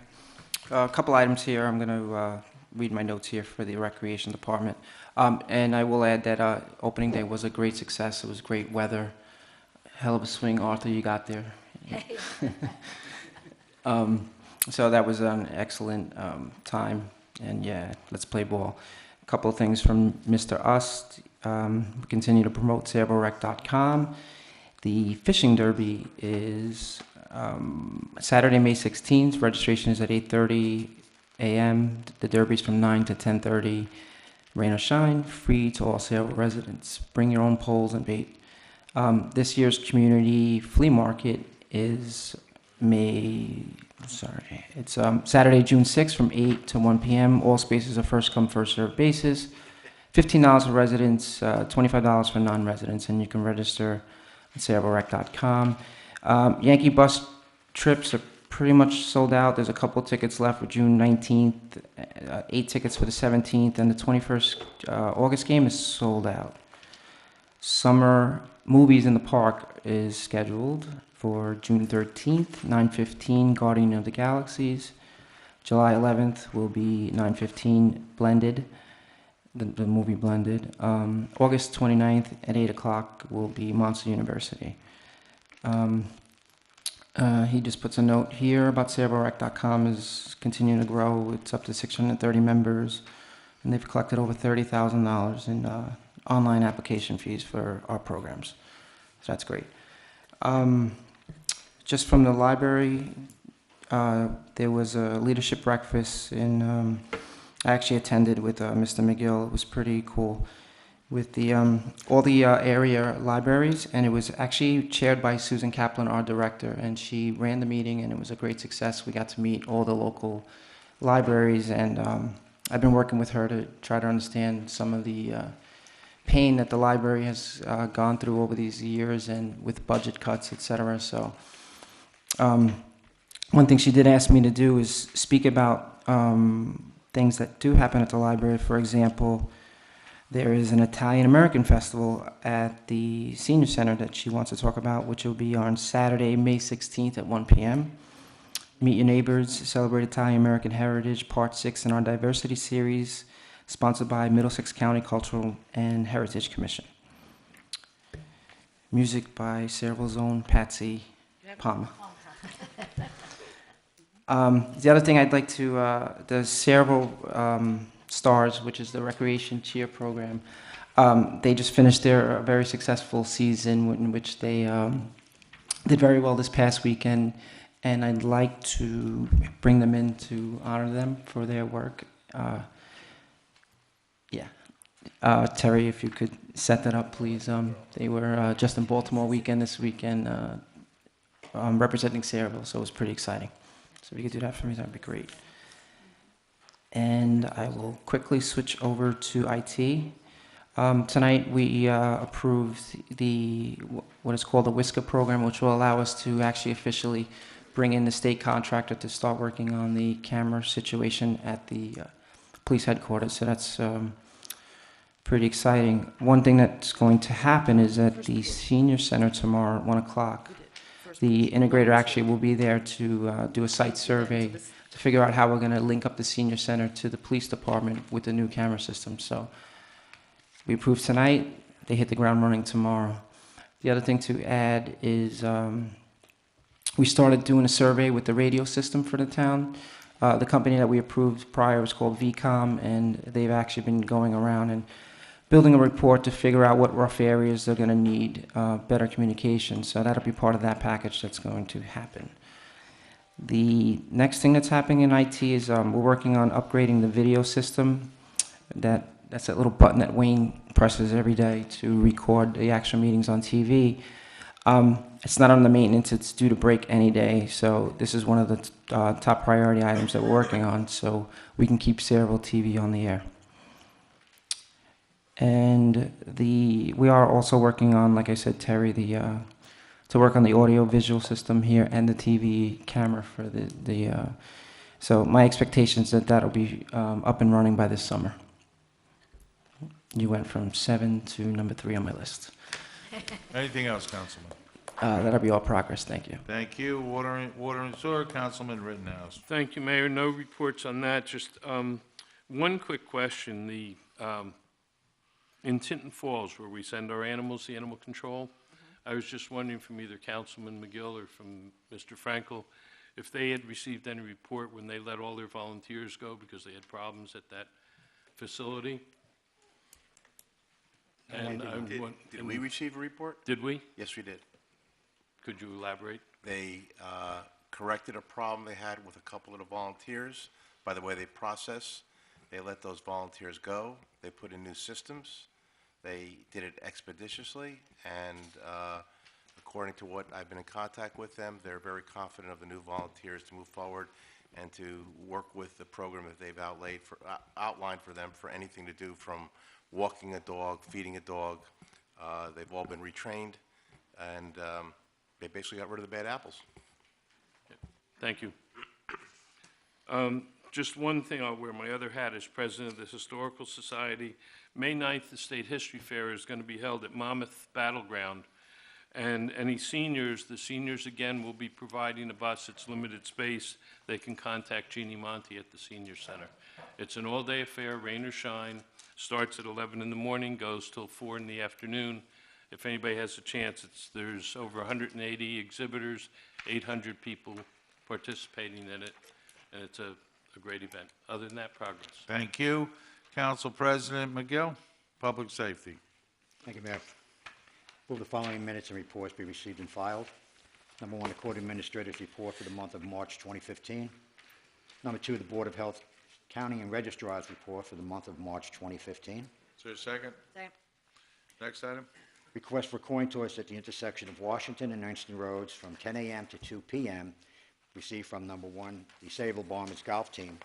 A couple items here. I'm going to read my notes here for the Recreation Department. And I will add that opening day was a great success. It was great weather. Hell of a swing, Arthur, you got there. So that was an excellent time. And yeah, let's play ball. A couple of things from Mr. Ust. We continue to promote SayrevilleRec.com. The fishing derby is Saturday, May 16th. Registration is at 8:30 a.m. The derby's from 9 to 10:30. Rain or shine, free to all Sayreville residents. Bring your own poles and bait. This year's community flea market is it's Saturday, June 6th from 8 to 1 p.m. All spaces are first come, first served basis. $15 for residents, $25 for non-residents, and you can register at sayreville.com. Yankee bus trips are pretty much sold out. There's a couple tickets left for June 19th, 8 tickets for the 17th, and the 21st August game is sold out. Summer movies in the park is scheduled for June 13th, 9:15, Guardian of the Galaxies. July 11th will be 9:15, Blended, the movie Blended. August 29th at 8 o'clock will be Monster University. He just puts a note here about SayrevilleRec.com is continuing to grow. It's up to 630 members, and they've collected over $30,000 in online application fees for our programs. So that's great. Just from the library, there was a leadership breakfast I actually attended with Mr. McGill. It was pretty cool with the all the area libraries, and it was actually chaired by Susan Kaplan, our director, and she ran the meeting, and it was a great success. We got to meet all the local libraries, and I've been working with her to try to understand some of the pain that the library has gone through over these years, and with budget cuts, etc. So one thing she did ask me to do is speak about things that do happen at the library. For example, there is an Italian-American festival at the Senior Center that she wants to talk about, which will be on Saturday, May 16th at 1 p.m. Meet Your Neighbors, Celebrate Italian-American Heritage, Part 6 in our Diversity Series, sponsored by Middlesex County Cultural and Heritage Commission. Music by Sayreville's own Patsy Palmer. The other thing I'd like to, the Sayreville Stars, which is the recreation cheer program, they just finished their very successful season in which they did very well this past weekend, and I'd like to bring them in to honor them for their work. Terry, if you could set that up, please. They were just in Baltimore weekend this weekend representing Sayreville, so it was pretty exciting. So if you could do that for me, that would be great. And I will quickly switch over to IT. Tonight we approved what is called the WISCA program, which will allow us to actually officially bring in the state contractor to start working on the camera situation at the police headquarters. So that's pretty exciting. One thing that's going to happen is at the senior center tomorrow at 1 o'clock, the integrator actually will be there to do a site survey to figure out how we're going to link up the senior center to the police department with the new camera system. So we approved tonight. They hit the ground running tomorrow. The other thing to add is we started doing a survey with the radio system for the town. The company that we approved prior was called VCOM, and they've actually been going around and building a report to figure out what rough areas they're going to need better communication. So that'll be part of that package that's going to happen. The next thing that's happening in IT is we're working on upgrading the video system. That's that little button that Wayne presses every day to record the actual meetings on TV. It's not on the maintenance, it's due to break any day. So this is one of the top priority items that we're working on so we can keep Sayreville TV on the air. And we are also working on, like I said, Terry, to work on the audio visual system here and the TV camera for so my expectation is that that'll be up and running by this summer. You went from 7 to number 3 on my list. Anything else, Councilman? That'll be all progress. Thank you. Thank you. Water and Sewer, Councilman Rittenhouse. Thank you, Mayor. No reports on that. Just one quick question. In Tinton Falls, where we send our animals to animal control, I was just wondering from either Councilman McGill or from Mr. Frankel if they had received any report when they let all their volunteers go because they had problems at that facility. And Did we receive a report? Did we? Yes, we did. Could you elaborate? They corrected a problem they had with a couple of the volunteers by the way they process. They let those volunteers go. They put in new systems. They did it expeditiously, and according to what I've been in contact with them, they're very confident of the new volunteers to move forward and to work with the program that they've outlined for them for anything to do from walking a dog, feeding a dog. They've all been retrained, and they basically got rid of the bad apples. Thank you. Just one thing, I'll wear my other hat as president of the Historical Society. May 9th, the State History Fair is going to be held at Monmouth Battleground. And any seniors, the seniors again will be providing a bus. It's limited space. They can contact Jeannie Monty at the Senior Center. It's an all-day affair, rain or shine. Starts at 11 in the morning, goes till 4 in the afternoon. If anybody has a chance, there's over 180 exhibitors, 800 people participating in it, and it's a great event. Other than that, progress. Thank you. Council President McGill, Public Safety. Thank you, Mayor. Will the following minutes and reports be received and filed? Number one, the Court Administrator's Report for the month of March 2015. Number two, the Board of Health County and Registrar's Report for the month of March 2015. Is there a second? Second. Next item. Request for coin toss at the intersection of Washington and Ernst Roads from 10 a.m. to 2 p.m. Received from number one, the Sayreville Bombers Golf Team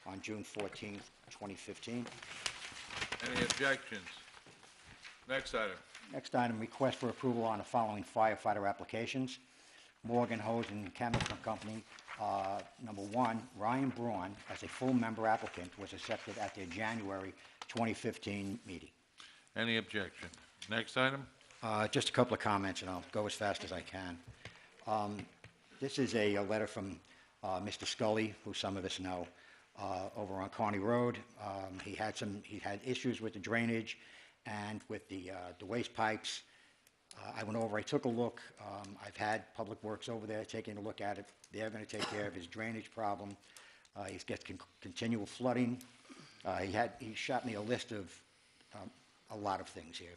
on June 14, 2015. Any objections? Next item. Next item, request for approval on the following firefighter applications. Morgan Hose and Chemical Company, number one, Ryan Braun, as a full member applicant, was accepted at their January 2015 meeting. Any objection? Next item. Just a couple of comments, and I'll go as fast as I can. This is a letter from Mr. Scully, who some of us know, over on Kearney Road. He had issues with the drainage and with the waste pipes. I went over, I took a look. I've had Public Works over there taking a look at it. They're going to take care of his drainage problem. He's got continual flooding. He shot me a list of a lot of things here,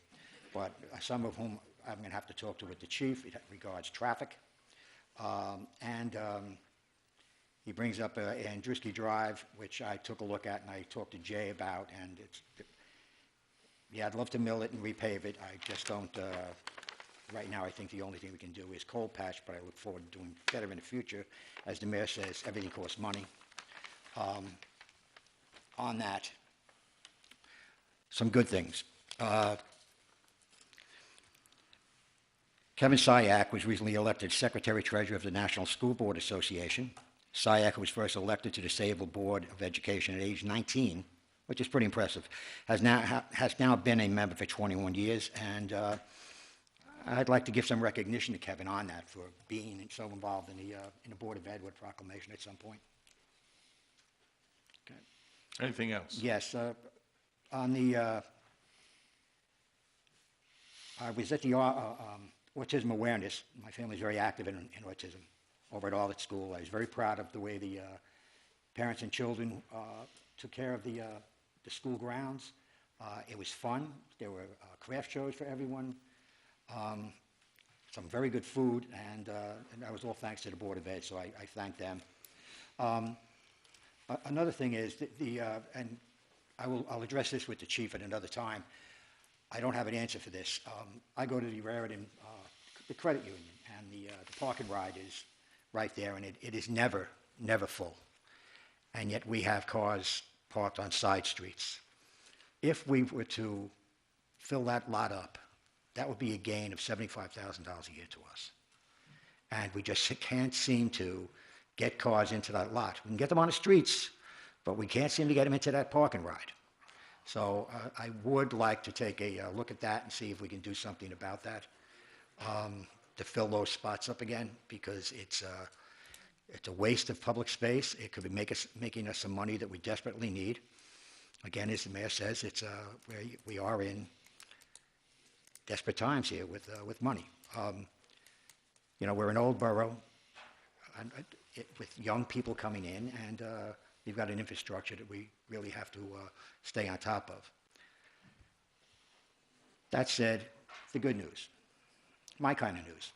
but some of whom I'm going to have to talk to with the chief. It regards traffic. He brings up Andruski Drive, which I took a look at and I talked to Jay about, and yeah, I'd love to mill it and repave it. I just don't, right now I think the only thing we can do is cold patch, but I look forward to doing better in the future. As the mayor says, everything costs money. On that, some good things. Kevin Syak was recently elected Secretary-Treasurer of the National School Board Association. Syak was first elected to the Sayreville Board of Education at age 19, which is pretty impressive, has now been a member for 21 years, and I'd like to give some recognition to Kevin on that for being so involved in the Board of Ed with proclamation at some point. Okay. Anything else? Yes. On the, I was at the autism awareness. My family's very active in autism over at Arlett School. I was very proud of the way the parents and children took care of the school grounds. It was fun. There were craft shows for everyone, some very good food, and that was all thanks to the Board of Ed, so I thank them. Another thing is, and I'll address this with the chief at another time. I don't have an answer for this. I go to the Raritan, the credit union, and the park and ride is right there, and it is never full. And yet we have cars parked on side streets. If we were to fill that lot up, that would be a gain of $75,000 a year to us. And we just can't seem to get cars into that lot. We can get them on the streets, but we can't seem to get them into that park and ride. So I would like to take a look at that and see if we can do something about that, to fill those spots up again, because it's a waste of public space. It could be making us some money that we desperately need. Again, as the mayor says, we are in desperate times here with money. You know, we're an old borough with young people coming in, and we've got an infrastructure that we really have to stay on top of. That said, the good news, my kind of news.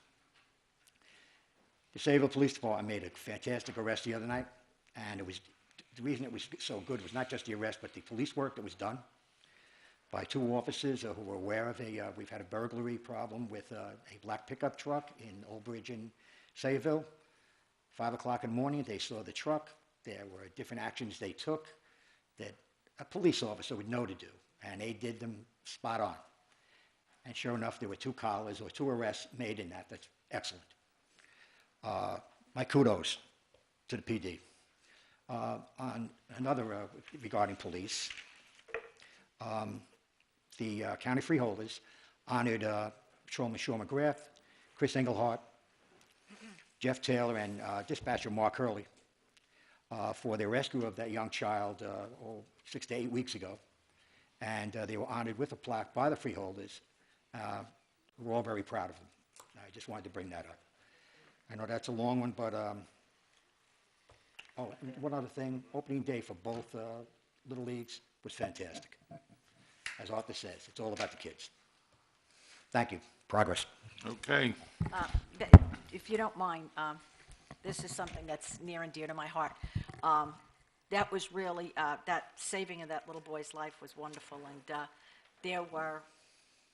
The Sayreville Police Department made a fantastic arrest the other night, and the reason it was so good was not just the arrest, but the police work that was done by two officers who were aware of we've had a burglary problem with a black pickup truck in Old Bridge in Sayreville. 5 o'clock in the morning, they saw the truck. There were different actions they took that a police officer would know to do, and they did them spot on. And sure enough, there were two collars or two arrests made in that. That's excellent. My kudos to the PD. On another regarding police, the county freeholders honored Patrolman Shaw McGrath, Chris Engelhardt, Jeff Taylor, and dispatcher Mark Hurley for their rescue of that young child 6 to 8 weeks ago. And they were honored with a plaque by the freeholders. We're all very proud of them. I just wanted to bring that up. I know that's a long one, but oh, and one other thing, opening day for both Little Leagues was fantastic. As Arthur says, it's all about the kids. Thank you. Progress. Okay. If you don't mind, this is something that's near and dear to my heart. That was really, that saving of that little boy's life was wonderful, and there were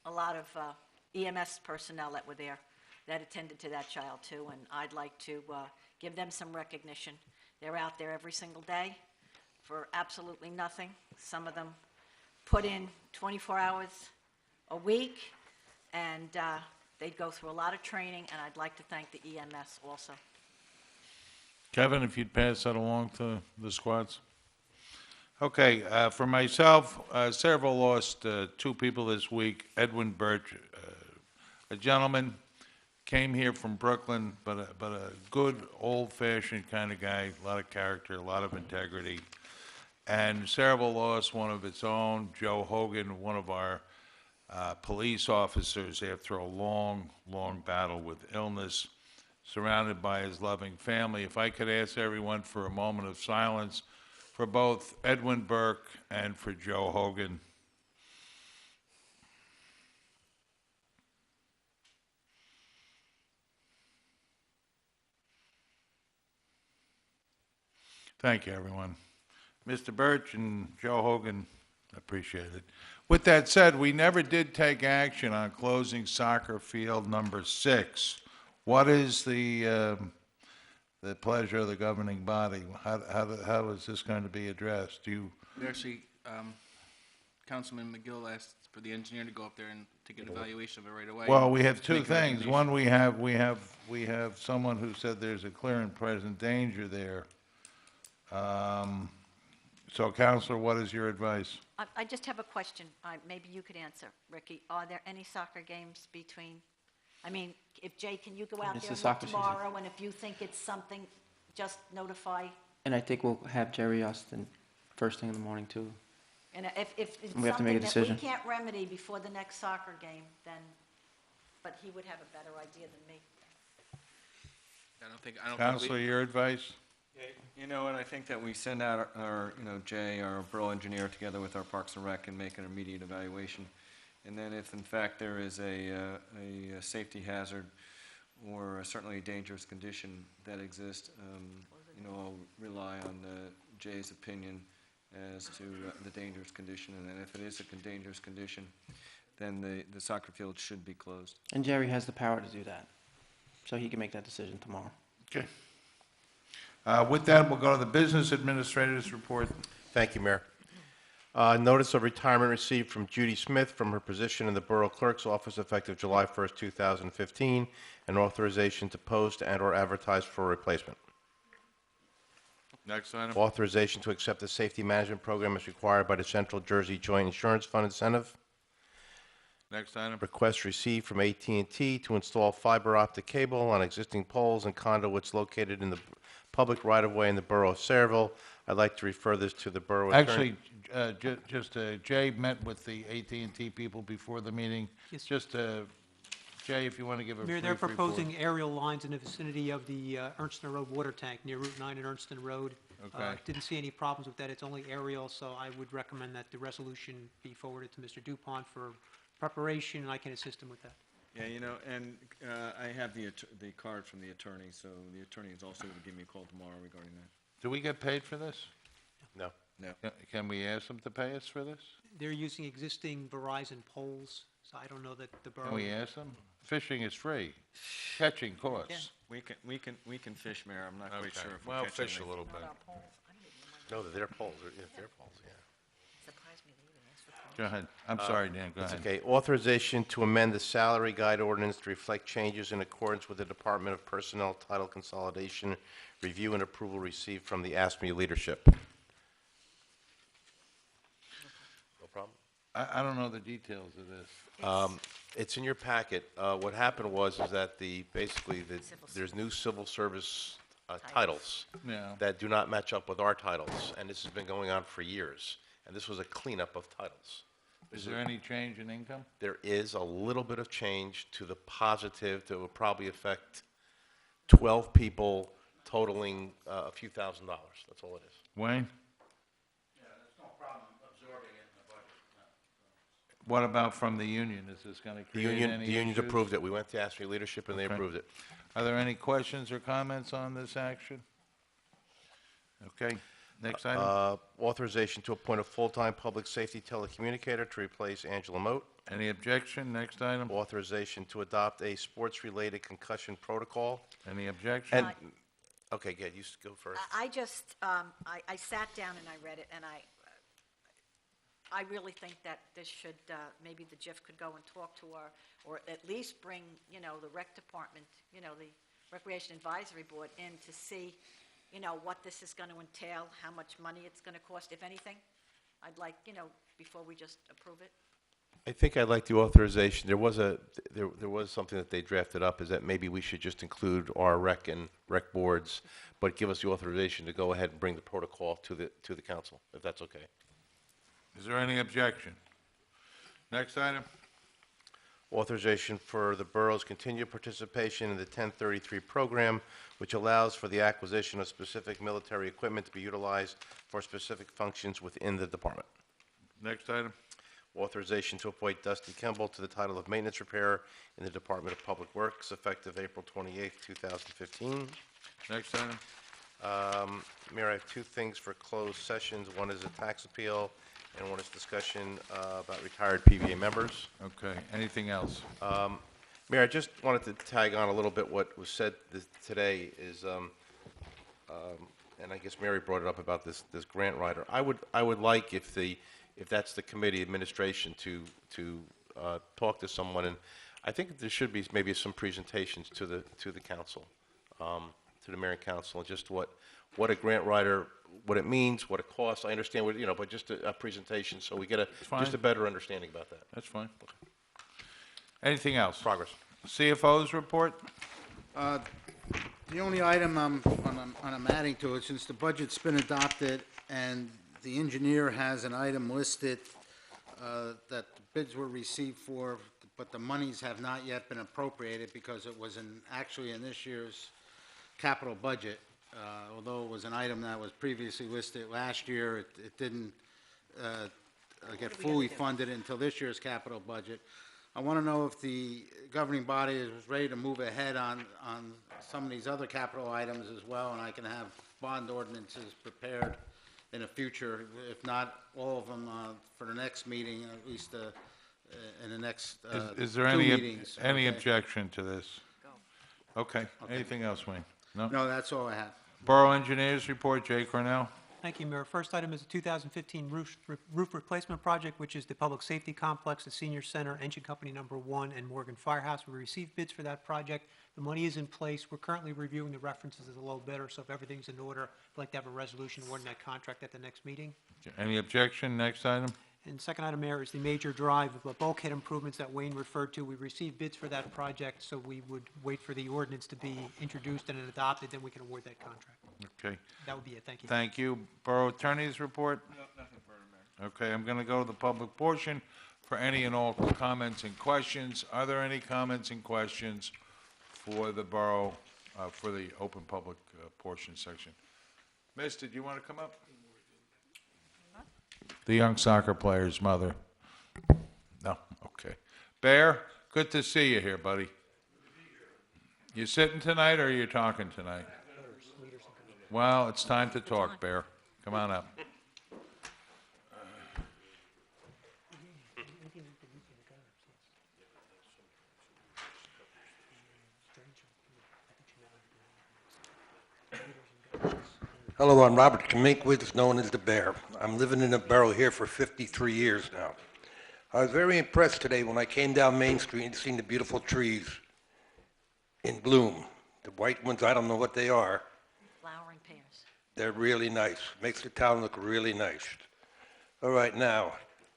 a lot of EMS personnel that were there that attended to that child too, and I'd like to give them some recognition. They're out there every single day for absolutely nothing. Some of them put in 24 hours a week, and they'd go through a lot of training, and I'd like to thank the EMS also. Kevin, if you'd pass that along to the squads. Okay, for myself, Sayreville lost two people this week. Edwin Birch, a gentleman, came here from Brooklyn, but a good old-fashioned kind of guy, a lot of character, a lot of integrity. And Sayreville lost one of its own, Joe Hogan, one of our police officers, after a long, long battle with illness, surrounded by his loving family. If I could ask everyone for a moment of silence for both Edwin Burke and for Joe Hogan. Thank you, everyone. Mr. Birch and Joe Hogan, appreciate it. With that said, we never did take action on closing soccer field number 6. What is the pleasure of the governing body? How is this going to be addressed? Do you? Actually, Councilman McGill asked for the engineer to go up there and to get an evaluation of it right away. Well, we have two Make a things. recommendation. One, we have someone who said there's a clear and present danger there. So, Counselor, what is your advice? I just have a question. Maybe you could answer, Ricky. Are there any soccer games between? I mean, if Jay, can you go out It's there the soccer season. tomorrow, and if you think it's something, just notify. And I think we'll have Jerry Austin first thing in the morning, too. And if it's We have to make a something that decision. we can't remedy before the next soccer game, then, but he would have a better idea than me. I don't think we- Counselor, your advice? You know, and I think that we send out Jay, our borough engineer, together with our Parks and Rec and make an immediate evaluation. And then if in fact there is a safety hazard or certainly a dangerous condition that exists, I'll rely on Jay's opinion as to the dangerous condition. And then if it is a dangerous condition, then the soccer field should be closed. And Jerry has the power to do that, so he can make that decision tomorrow. Okay. With that, we'll go to the business administrator's report. Thank you, Mayor. Notice of retirement received from Judy Smith from her position in the Borough Clerk's Office effective July 1st, 2015, and authorization to post and/or advertise for a replacement. Next item. Authorization to accept the safety management program as required by the Central Jersey Joint Insurance Fund incentive. Next item. Request received from AT&T to install fiber optic cable on existing poles and conduits located in the public right-of-way in the Borough of Sayreville. I'd like to refer this to the Borough Attorney. Actually, Jay met with the AT&T people before the meeting. Yes. Jay, if you want to give a Mayor, brief they're report. proposing aerial lines in the vicinity of the Ernston Road water tank near Route 9 and Ernston Road. Okay. Didn't see any problems with that. It's only aerial, so I would recommend that the resolution be forwarded to Mr. Dupont for preparation, and I can assist him with that. Yeah, you know, and I have the card from the attorney, so the attorney is also going to give me a call tomorrow regarding that. Do we get paid for this? No. No. Can we ask them to pay us for this? They're using existing Verizon poles, so I don't know that the borough... Can we ask them? Fishing is free. Catching costs. We can fish, Mayor. I'm not quite Okay. sure if we'll Well, catch fish a anything. little bit. No, they're their poles, their poles, yeah. Go ahead. I'm sorry, Dan, go It's ahead. okay. Authorization to amend the salary guide ordinance to reflect changes in accordance with the Department of Personnel Title Consolidation, review and approval received from the ASME leadership. No problem. I don't know the details of this. It's in your packet. What happened was is that basically there's new civil service titles Yeah. that do not match up with our titles, and this has been going on for years. And this was a cleanup of titles. Is there any change in income? There is a little bit of change to the positive that will probably affect 12 people totaling a few $1,000s. That's all it is. Wayne? Yeah, there's no problem absorbing it in the budget. What about from the union? Is this going to The create union, any the unions issues? approved it. We went to ASME leadership and they Okay. approved it. Are there any questions or comments on this action? Okay, next item. Authorization to appoint a full-time public safety telecommunicator to replace Angela Moat. Any objection? Next item. Authorization to adopt a sports-related concussion protocol. Any objection? And, okay, good, you go first. I just, I sat down and I read it, and I really think that this should, maybe the GIF could go and talk to our, or at least bring, you know, the rec department, you know, the Recreation Advisory Board in to see, you know, what this is going to entail, how much money it's going to cost, if anything. I'd like, you know, before we just approve it. I think I'd like the authorization. There was something that they drafted up, is that maybe we should just include our rec and rec boards, but give us the authorization to go ahead and bring the protocol to the council, if that's okay. Is there any objection? Next item. Authorization for the borough's continued participation in the 1033 program, which allows for the acquisition of specific military equipment to be utilized for specific functions within the department. Next item. Authorization to appoint Dusty Kemble to the title of maintenance repairer in the Department of Public Works, effective April 28, 2015. Next item. Mayor, I have two things for closed sessions. One is a tax appeal, and one is discussion about retired PVA members. Okay, anything else? Mayor, I just wanted to tag on a little bit what was said today is, and I guess Mary brought it up about this grant writer. I would like if that's the committee administration to talk to someone, and I think there should be maybe some presentations to the council, to the mayor and council, and just what a grant writer, what it means, what it costs. I understand what, but just a presentation so we get just a better understanding about that. That's fine. Anything else? Progress. CFO's report? The only item I'm adding to it, since the budget's been adopted and the engineer has an item listed that bids were received for, but the monies have not yet been appropriated because it was actually in this year's capital budget. Although it was an item that was previously listed last year, it didn't get fully funded until this year's capital budget. I want to know if the governing body is ready to move ahead on some of these other capital items as well, and I can have bond ordinances prepared in the future, if not all of them for the next meeting, at least in the next Is there two any meetings. any okay? objection to this? Okay. Anything else, Wayne? No? No, that's all I have. Borough Engineers Report, Jay Cornell. Thank you, Mayor. First item is a 2015 roof replacement project, which is the Public Safety Complex, the Senior Center, Engine Company Number 1, and Morgan Firehouse. We received bids for that project. The money is in place. We're currently reviewing the references as a low bidder, so if everything's in order, I'd like to have a resolution awarding that contract at the next meeting. Any objection? Next item. And second item, Mayor, is the major drive of bulkhead improvements that Wayne referred to. We received bids for that project, so we would wait for the ordinance to be introduced and adopted, then we can award that contract. Okay. That would be it. Thank you. Thank you. Borough Attorney's Report. No, nothing further, Mayor. Okay, I'm going to go to the public portion for any and all comments and questions. Are there any comments and questions for the borough, for the open public portion section? Miss, did you want to come up? The young soccer player's mother. No, okay. Bear, Good to see you here, buddy. You sitting tonight or are you talking tonight? Well, it's time to talk, Bear. Come on up. Hello, I'm Robert Kaminkwitz, known as the Bear. I'm living in the Borough here for 53 years now. I was very impressed today when I came down Main Street and seen the beautiful trees in bloom. The white ones, I don't know what they are. Flowering pears. They're really nice. Makes the town look really nice. All right, now,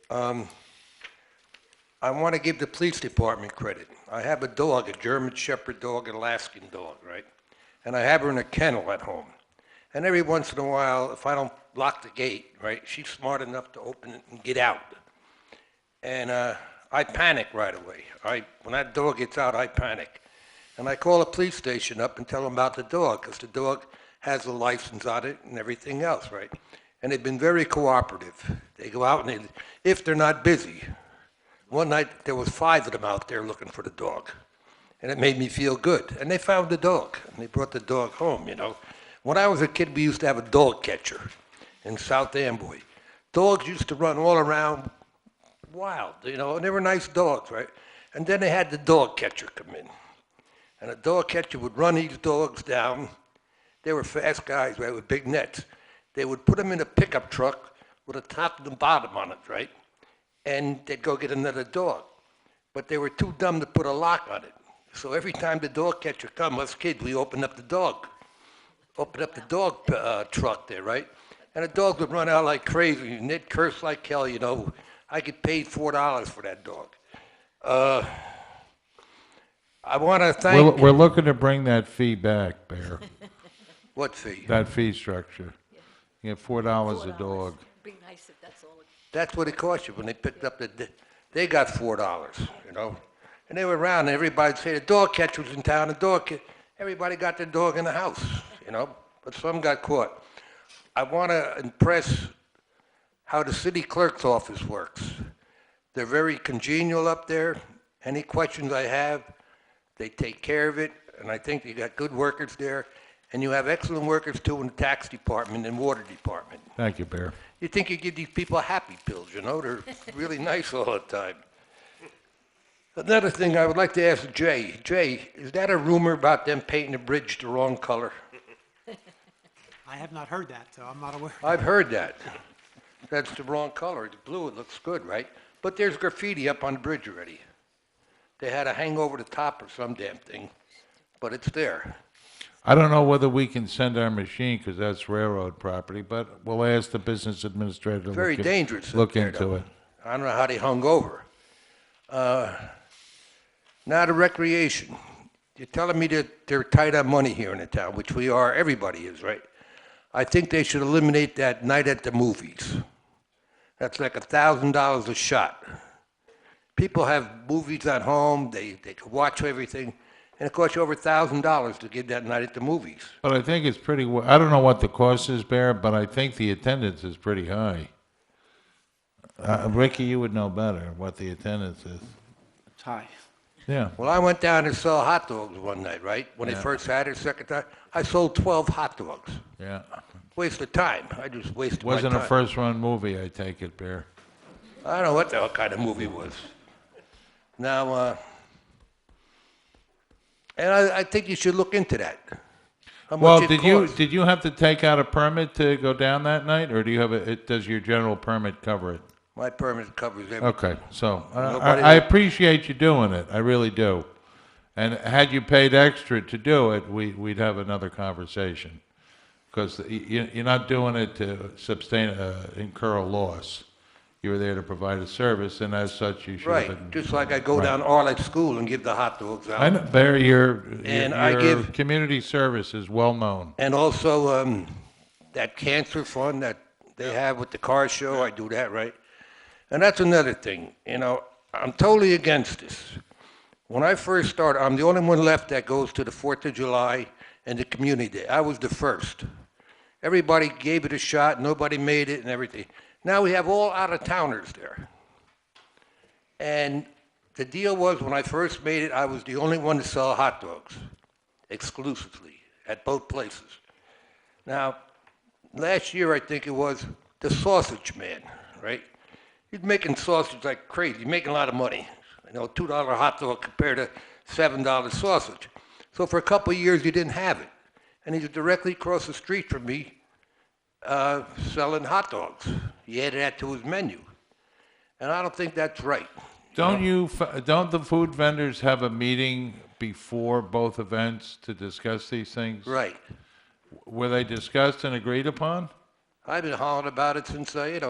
I want to give the police department credit. I have a dog, a German Shepherd dog, an Alaskan dog, right? And I have her in a kennel at home. And every once in a while, if I don't lock the gate, right, she's smart enough to open it and get out. And I panic right away. When that dog gets out, I panic. And I call the police station up and tell them about the dog, because the dog has a license on it and everything else, right? And they've been very cooperative. They go out and if they're not busy. One night, there was 5 of them out there looking for the dog. And it made me feel good. And they found the dog, and they brought the dog home, you know. When I was a kid, we used to have a dog catcher in South Amboy. Dogs used to run all around wild, you know, and they were nice dogs, right? And then they had the dog catcher come in. And the dog catcher would run these dogs down. They were fast guys, right, with big nets. They would put them in a pickup truck with a top and a bottom on it, right? And they'd go get another dog. But they were too dumb to put a lock on it. So every time the dog catcher come, us kids, we opened up the dog truck there, right? And the dog would run out like crazy, and they'd curse like hell, you know. I get paid $4 for that dog. I want to thank... We're looking to bring that fee back, Bear. What fee? That fee structure. You get $4 a dog. Be nice if that's all. That's what it cost you when they picked up they got $4, you know. And they were around, and everybody'd say, the dog catcher was in town, everybody got their dog in the house, you know, but some got caught. I want to impress how the city clerk's office works. They're very congenial up there. Any questions I have, they take care of it, and I think you got good workers there. And you have excellent workers, too, in the tax department and water department. Thank you, Bear. You think you give these people happy pills, you know? They're really nice all the time. Another thing I would like to ask Jay. Jay, is that a rumor about them painting the bridge the wrong color? I have not heard that, so I'm not aware. I've heard that. That's the wrong color. It's blue. It looks good, right? But there's graffiti up on the bridge already. They had to hang over the top or some damn thing, but it's there. I don't know whether we can send our machine, because that's railroad property, but we'll ask the business administrator to Very dangerous look up there, into though. it. I don't know how they hung over. Now the recreation. You're telling me that they're tight on money here in the town, which we are, everybody is, right? I think they should eliminate that night at the movies. That's like $1,000 a shot. People have movies at home, they can watch everything, and it costs you over $1,000 to give that night at the movies. But I think it's pretty, I don't know what the cost is, Bear, but I think the attendance is pretty high. Ricky, you would know better what the attendance is. It's high. Yeah. Well, I went down and saw hot dogs one night, right? When they first had it, second time, I sold 12 hot dogs. Yeah. Waste of time. I just wasted my time. Wasn't a first-run movie, I take it, Bear. I don't know what the hell kind of movie it was. Now, and I think you should look into that. How Well, much it costs. did you have to take out a permit to go down that night, or do you have does your general permit cover it? My permit covers everything. Okay, so Nobody I will- appreciate you doing it. I really do. And had you paid extra to do it, we'd have another conversation. Because you're not doing it to incur a loss. You were there to provide a service, and as such, you should have Right, been. just like I go Right. down Arlette School and give the hot dogs out. I know, Barry, your I give- community service is well known. And also, that cancer fund that they have with the car show, I do that, right? And that's another thing, you know, I'm totally against this. When I first started, I'm the only one left that goes to the 4th of July and the Community Day. I was the first. Everybody gave it a shot, nobody made it and everything. Now we have all out-of-towners there. And The deal was, when I first made it, I was the only one to sell hot dogs, exclusively, at both places. Now, last year, I think it was, the sausage man, right? He's making sausage like crazy. He's making a lot of money. You know, $2 hot dog compared to $7 sausage. So for a couple of years, he didn't have it. And he's directly across the street from me selling hot dogs. He added that to his menu. And I don't think that's right. Don't the food vendors have a meeting before both events to discuss these things? Right. Were they discussed and agreed upon? I've been hollering about it since it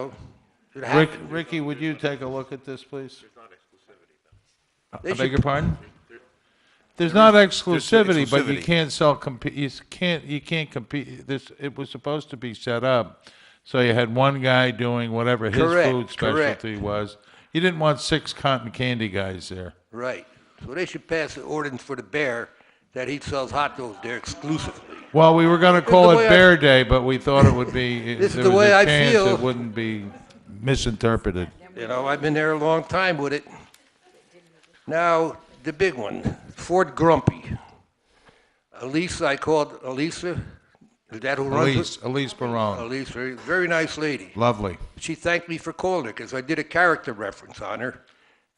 happened. Ricky, would you take a look at this, please? They I beg should- your pardon? There's not exclusivity, but you exclusivity. can't sell. You can't compete. It was supposed to be set up so you had one guy doing whatever his Correct, food correct. specialty was. You didn't want 6 cotton candy guys there. Right. So they should pass an ordinance for the bear that he sells hot dogs there exclusively. Well, we were going to This is call the it way Bear Day, but we thought it would be. This is there the was way a I chance feel. it wouldn't be misinterpreted. You know, I've been there a long time with it. Now, the big one, Fort Grumpy. Elisa, I called Elisa. Is that who runs it? Elise Barone. Elise, very nice lady. Lovely. She thanked me for calling her because I did a character reference on her.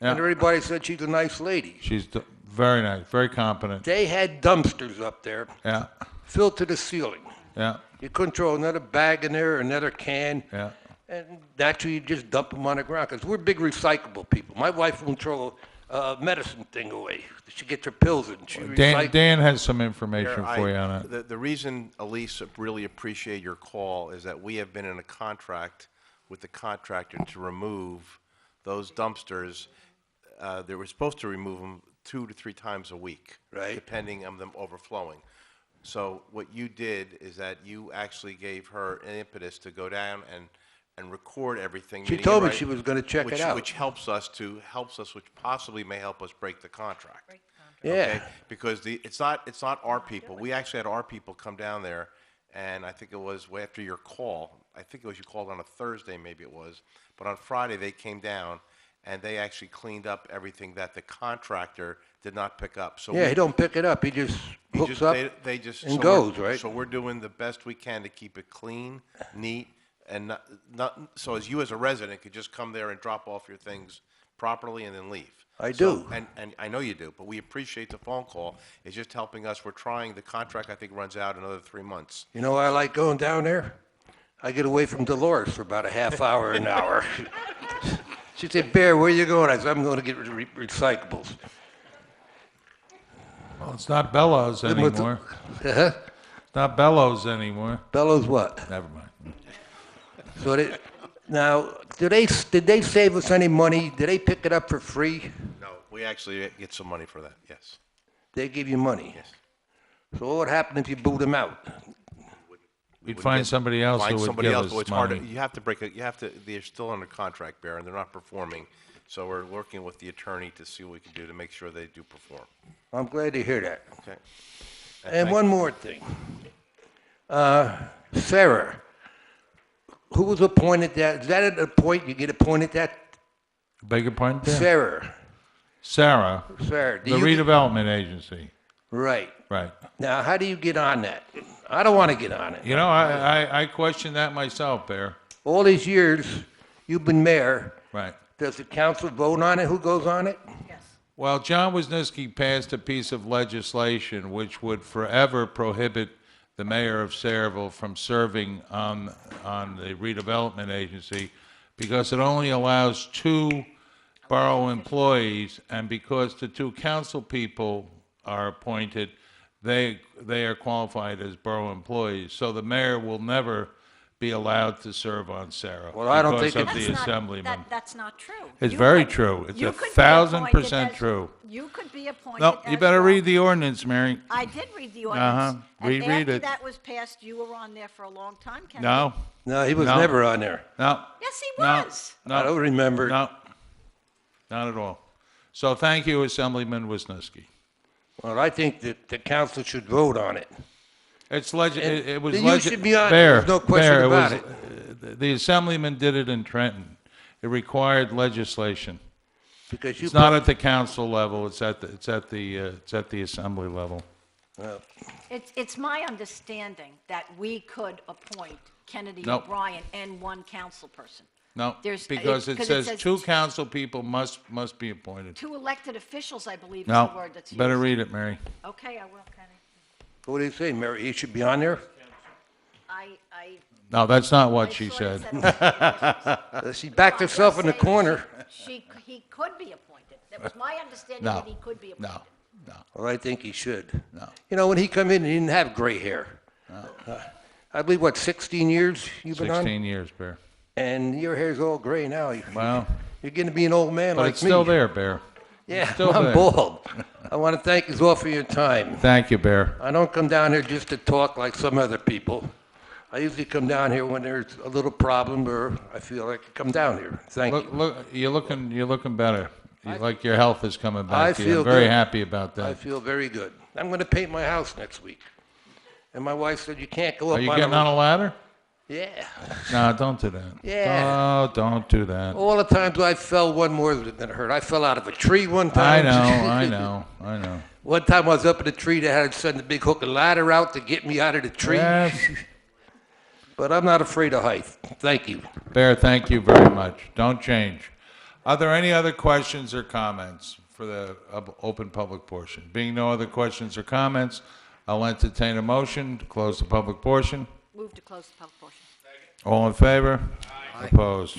Yeah. And everybody said she's a nice lady. She's very nice, very competent. They had dumpsters up there Yeah, filled to the ceiling. yeah, You couldn't throw another bag in there, another can. yeah. And naturally, you just dump them on the ground because we're big recyclable people. My wife won't throw a medicine thing away. She gets her pills in. She recycles. Dan has some information Mayor, for you on that. The reason, Elise, really appreciate your call is that we have been in a contract with the contractor to remove those dumpsters. They were supposed to remove them 2 to 3 times a week, Right. depending on them overflowing. So what you did is that you actually gave her an impetus to go down and record everything. She meaning told me right, she was gonna check it out. Which helps us, which possibly may help us break the contract. Yeah. Okay? Because it's not our people. We actually had our people come down there, and I think it was way after your call. I think it was you called on a Thursday, maybe it was. But on Friday, they came down, and they actually cleaned up everything that the contractor did not pick up. So Yeah, he don't pick it up. He just hooks up they just and so goes, we're- right? So we're doing the best we can to keep it clean, neat, and not so as you as a resident could just come there and drop off your things properly and then leave. I So- do. And I know you do, but we appreciate the phone call. It's just helping us. We're trying, the contract, I think, runs out another 3 months. You know why I like going down there? I get away from Dolores for about a half hour, an hour. She said, Bear, where you going? I said, I'm going to get recyclables. Well, it's not Bellows anymore. Uh-huh. It's not Bellows anymore. Bellows what? Never mind. So now, did they save us any money? Did they pick it up for free? No, we actually get some money for that, yes. They give you money? Yes. So what would happen if you boot them out? We'd find somebody else who Find would somebody give else, us but it's hard to, money. you have to break it, they're still under contract, Bear, and they're not performing. So we're working with the attorney to see what we can do to make sure they do perform. I'm glad to hear that. Okay. And thank- one more thing. Sarah, who was appointed that? Is that at a point you get appointed that? Beg your pardon? Dan? Sarah. Sarah. Sarah. The redevelopment agency. Right. Right. Now, how do you get on that? I don't want to get on it. You know, I question that myself, Bear. All these years, you've been mayor. Right. Does the council vote on it? Who goes on it? Well, John Wisniewski passed a piece of legislation which would forever prohibit the mayor of Sayreville from serving on the redevelopment agency because it only allows 2 borough employees, and because the 2 council people are appointed, they are qualified as borough employees. So the mayor will never be allowed to serve on Sarah Well, I don't because think of it's- the That's not- assemblyman. That's not true. It's You very could- true. It's you a could be 1000% appointed as- true. You could be appointed No, you as better well. read the ordinance, Mary. I did read the Uh-huh. ordinance. Reread And after it. that was passed, you were on there for a long time, Kennedy. No. No, he was No. never on there. No. Yes, he No. was. No. I don't remember. No. Not at all. So thank you, Assemblyman Wisniewski. Well, I think that the council should vote on it. It was You should be on it. Bear, There's no question Bear, about The Assemblyman did it in Trenton. It required legislation. Because you It's not at the council level, it's at the assembly level. It's my understanding that we could appoint Kennedy Nope. O'Brien and one council person. No, There's- because it 'cause says two council people must be appointed. Two elected officials, I believe, is the No, word that's used. better read it, Mary. Okay, I will, Kenny. What do you say, Mary? He should be on there? I No, that's not what I she thought it said. said elected She backed No, I'm herself just in the saying corner. he could be appointed. That was my understanding No, that he could be appointed. no. Well, I think he should. No. You know, when he come in, he didn't have gray hair. I believe, what, 16 years you've been on? 16 years, Bear. And your hair's all gray now. Well, You're getting to be an old man but like me. it's still there, Bear. Yeah, Still I'm there. bald. I want to thank you all for your time. Thank you, Bear. I don't come down here just to talk like some other people. I usually come down here when there's a little problem or I feel like I come down here. Thank you. Look, you're looking better. Like your health is coming I back to you. feel I'm very good. happy about I that. feel very good. I'm going to paint my house next week. And my wife said, you can't go up Are you on getting on a ladder? Yeah. No, don't do that. Yeah. Oh, don't do that. All the times I fell, one more than hurt. I fell out of a tree one I time. know. One time I was up in a tree, they had to send a big hook and ladder out to get me out of the tree. Yes. But I'm not afraid of height. Thank you. Bear, thank you very much. Don't change. Are there any other questions or comments for the open public portion? Being no other questions or comments, I'll entertain a motion to close the public portion. Move to close the public portion. All in favor? Opposed?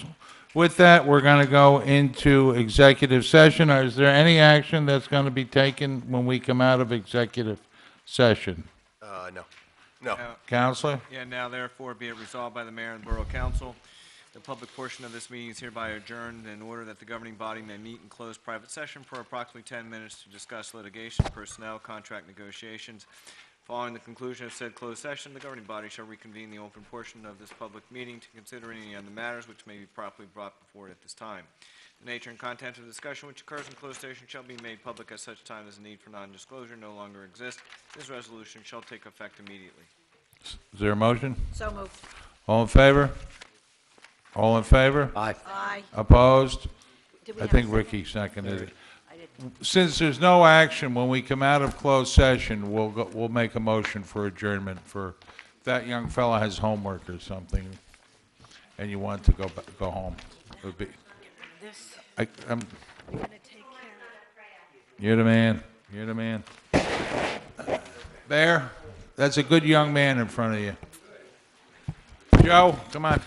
With that, we're going to go into executive session. Is there any action that's going to be taken when we come out of executive session? No. No. Counselor? Yeah, now therefore be it resolved by the mayor and Borough Council, the public portion of this meeting is hereby adjourned in order that the governing body may meet in closed private session for approximately 10 minutes to discuss litigation, personnel, contract negotiations. Following the conclusion of said closed session, the governing body shall reconvene the open portion of this public meeting to consider any other matters which may be properly brought before it at this time. The nature and content of the discussion which occurs in closed session shall be made public at such time as the need for non-disclosure no longer exists. This resolution shall take effect immediately. Is there a motion? So moved. All in favor? All in favor? Aye. Aye. Opposed? Did we I have a think second? Ricky seconded it. I did. Since there's no action, when we come out of closed session, we'll make a motion for adjournment for, if that young fella has homework or something, and you want to go home. It would be, This, I'm, I'm going to take care of. you're the man, you're the man. There, that's a good young man in front of you. Joe, come on.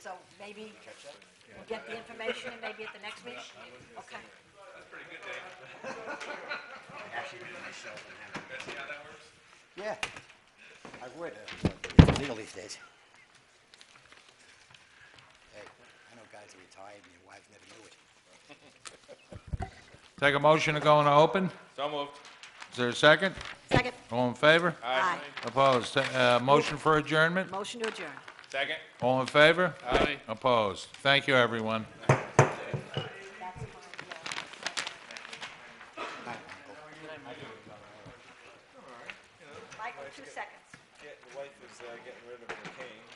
So maybe we'll get the information and maybe at the next meeting? Okay. Yeah, I would, but it's illegal these days. Hey, I know guys are retired and your wives never knew it. Take a motion to go into open? So moved. Is there a second? Second. All in favor? Aye. Opposed? Motion for adjournment? Motion to adjourn. Second. All in favor? Aye. Opposed? Thank you, everyone. Michael, 2 seconds. The wife is getting rid of her cane.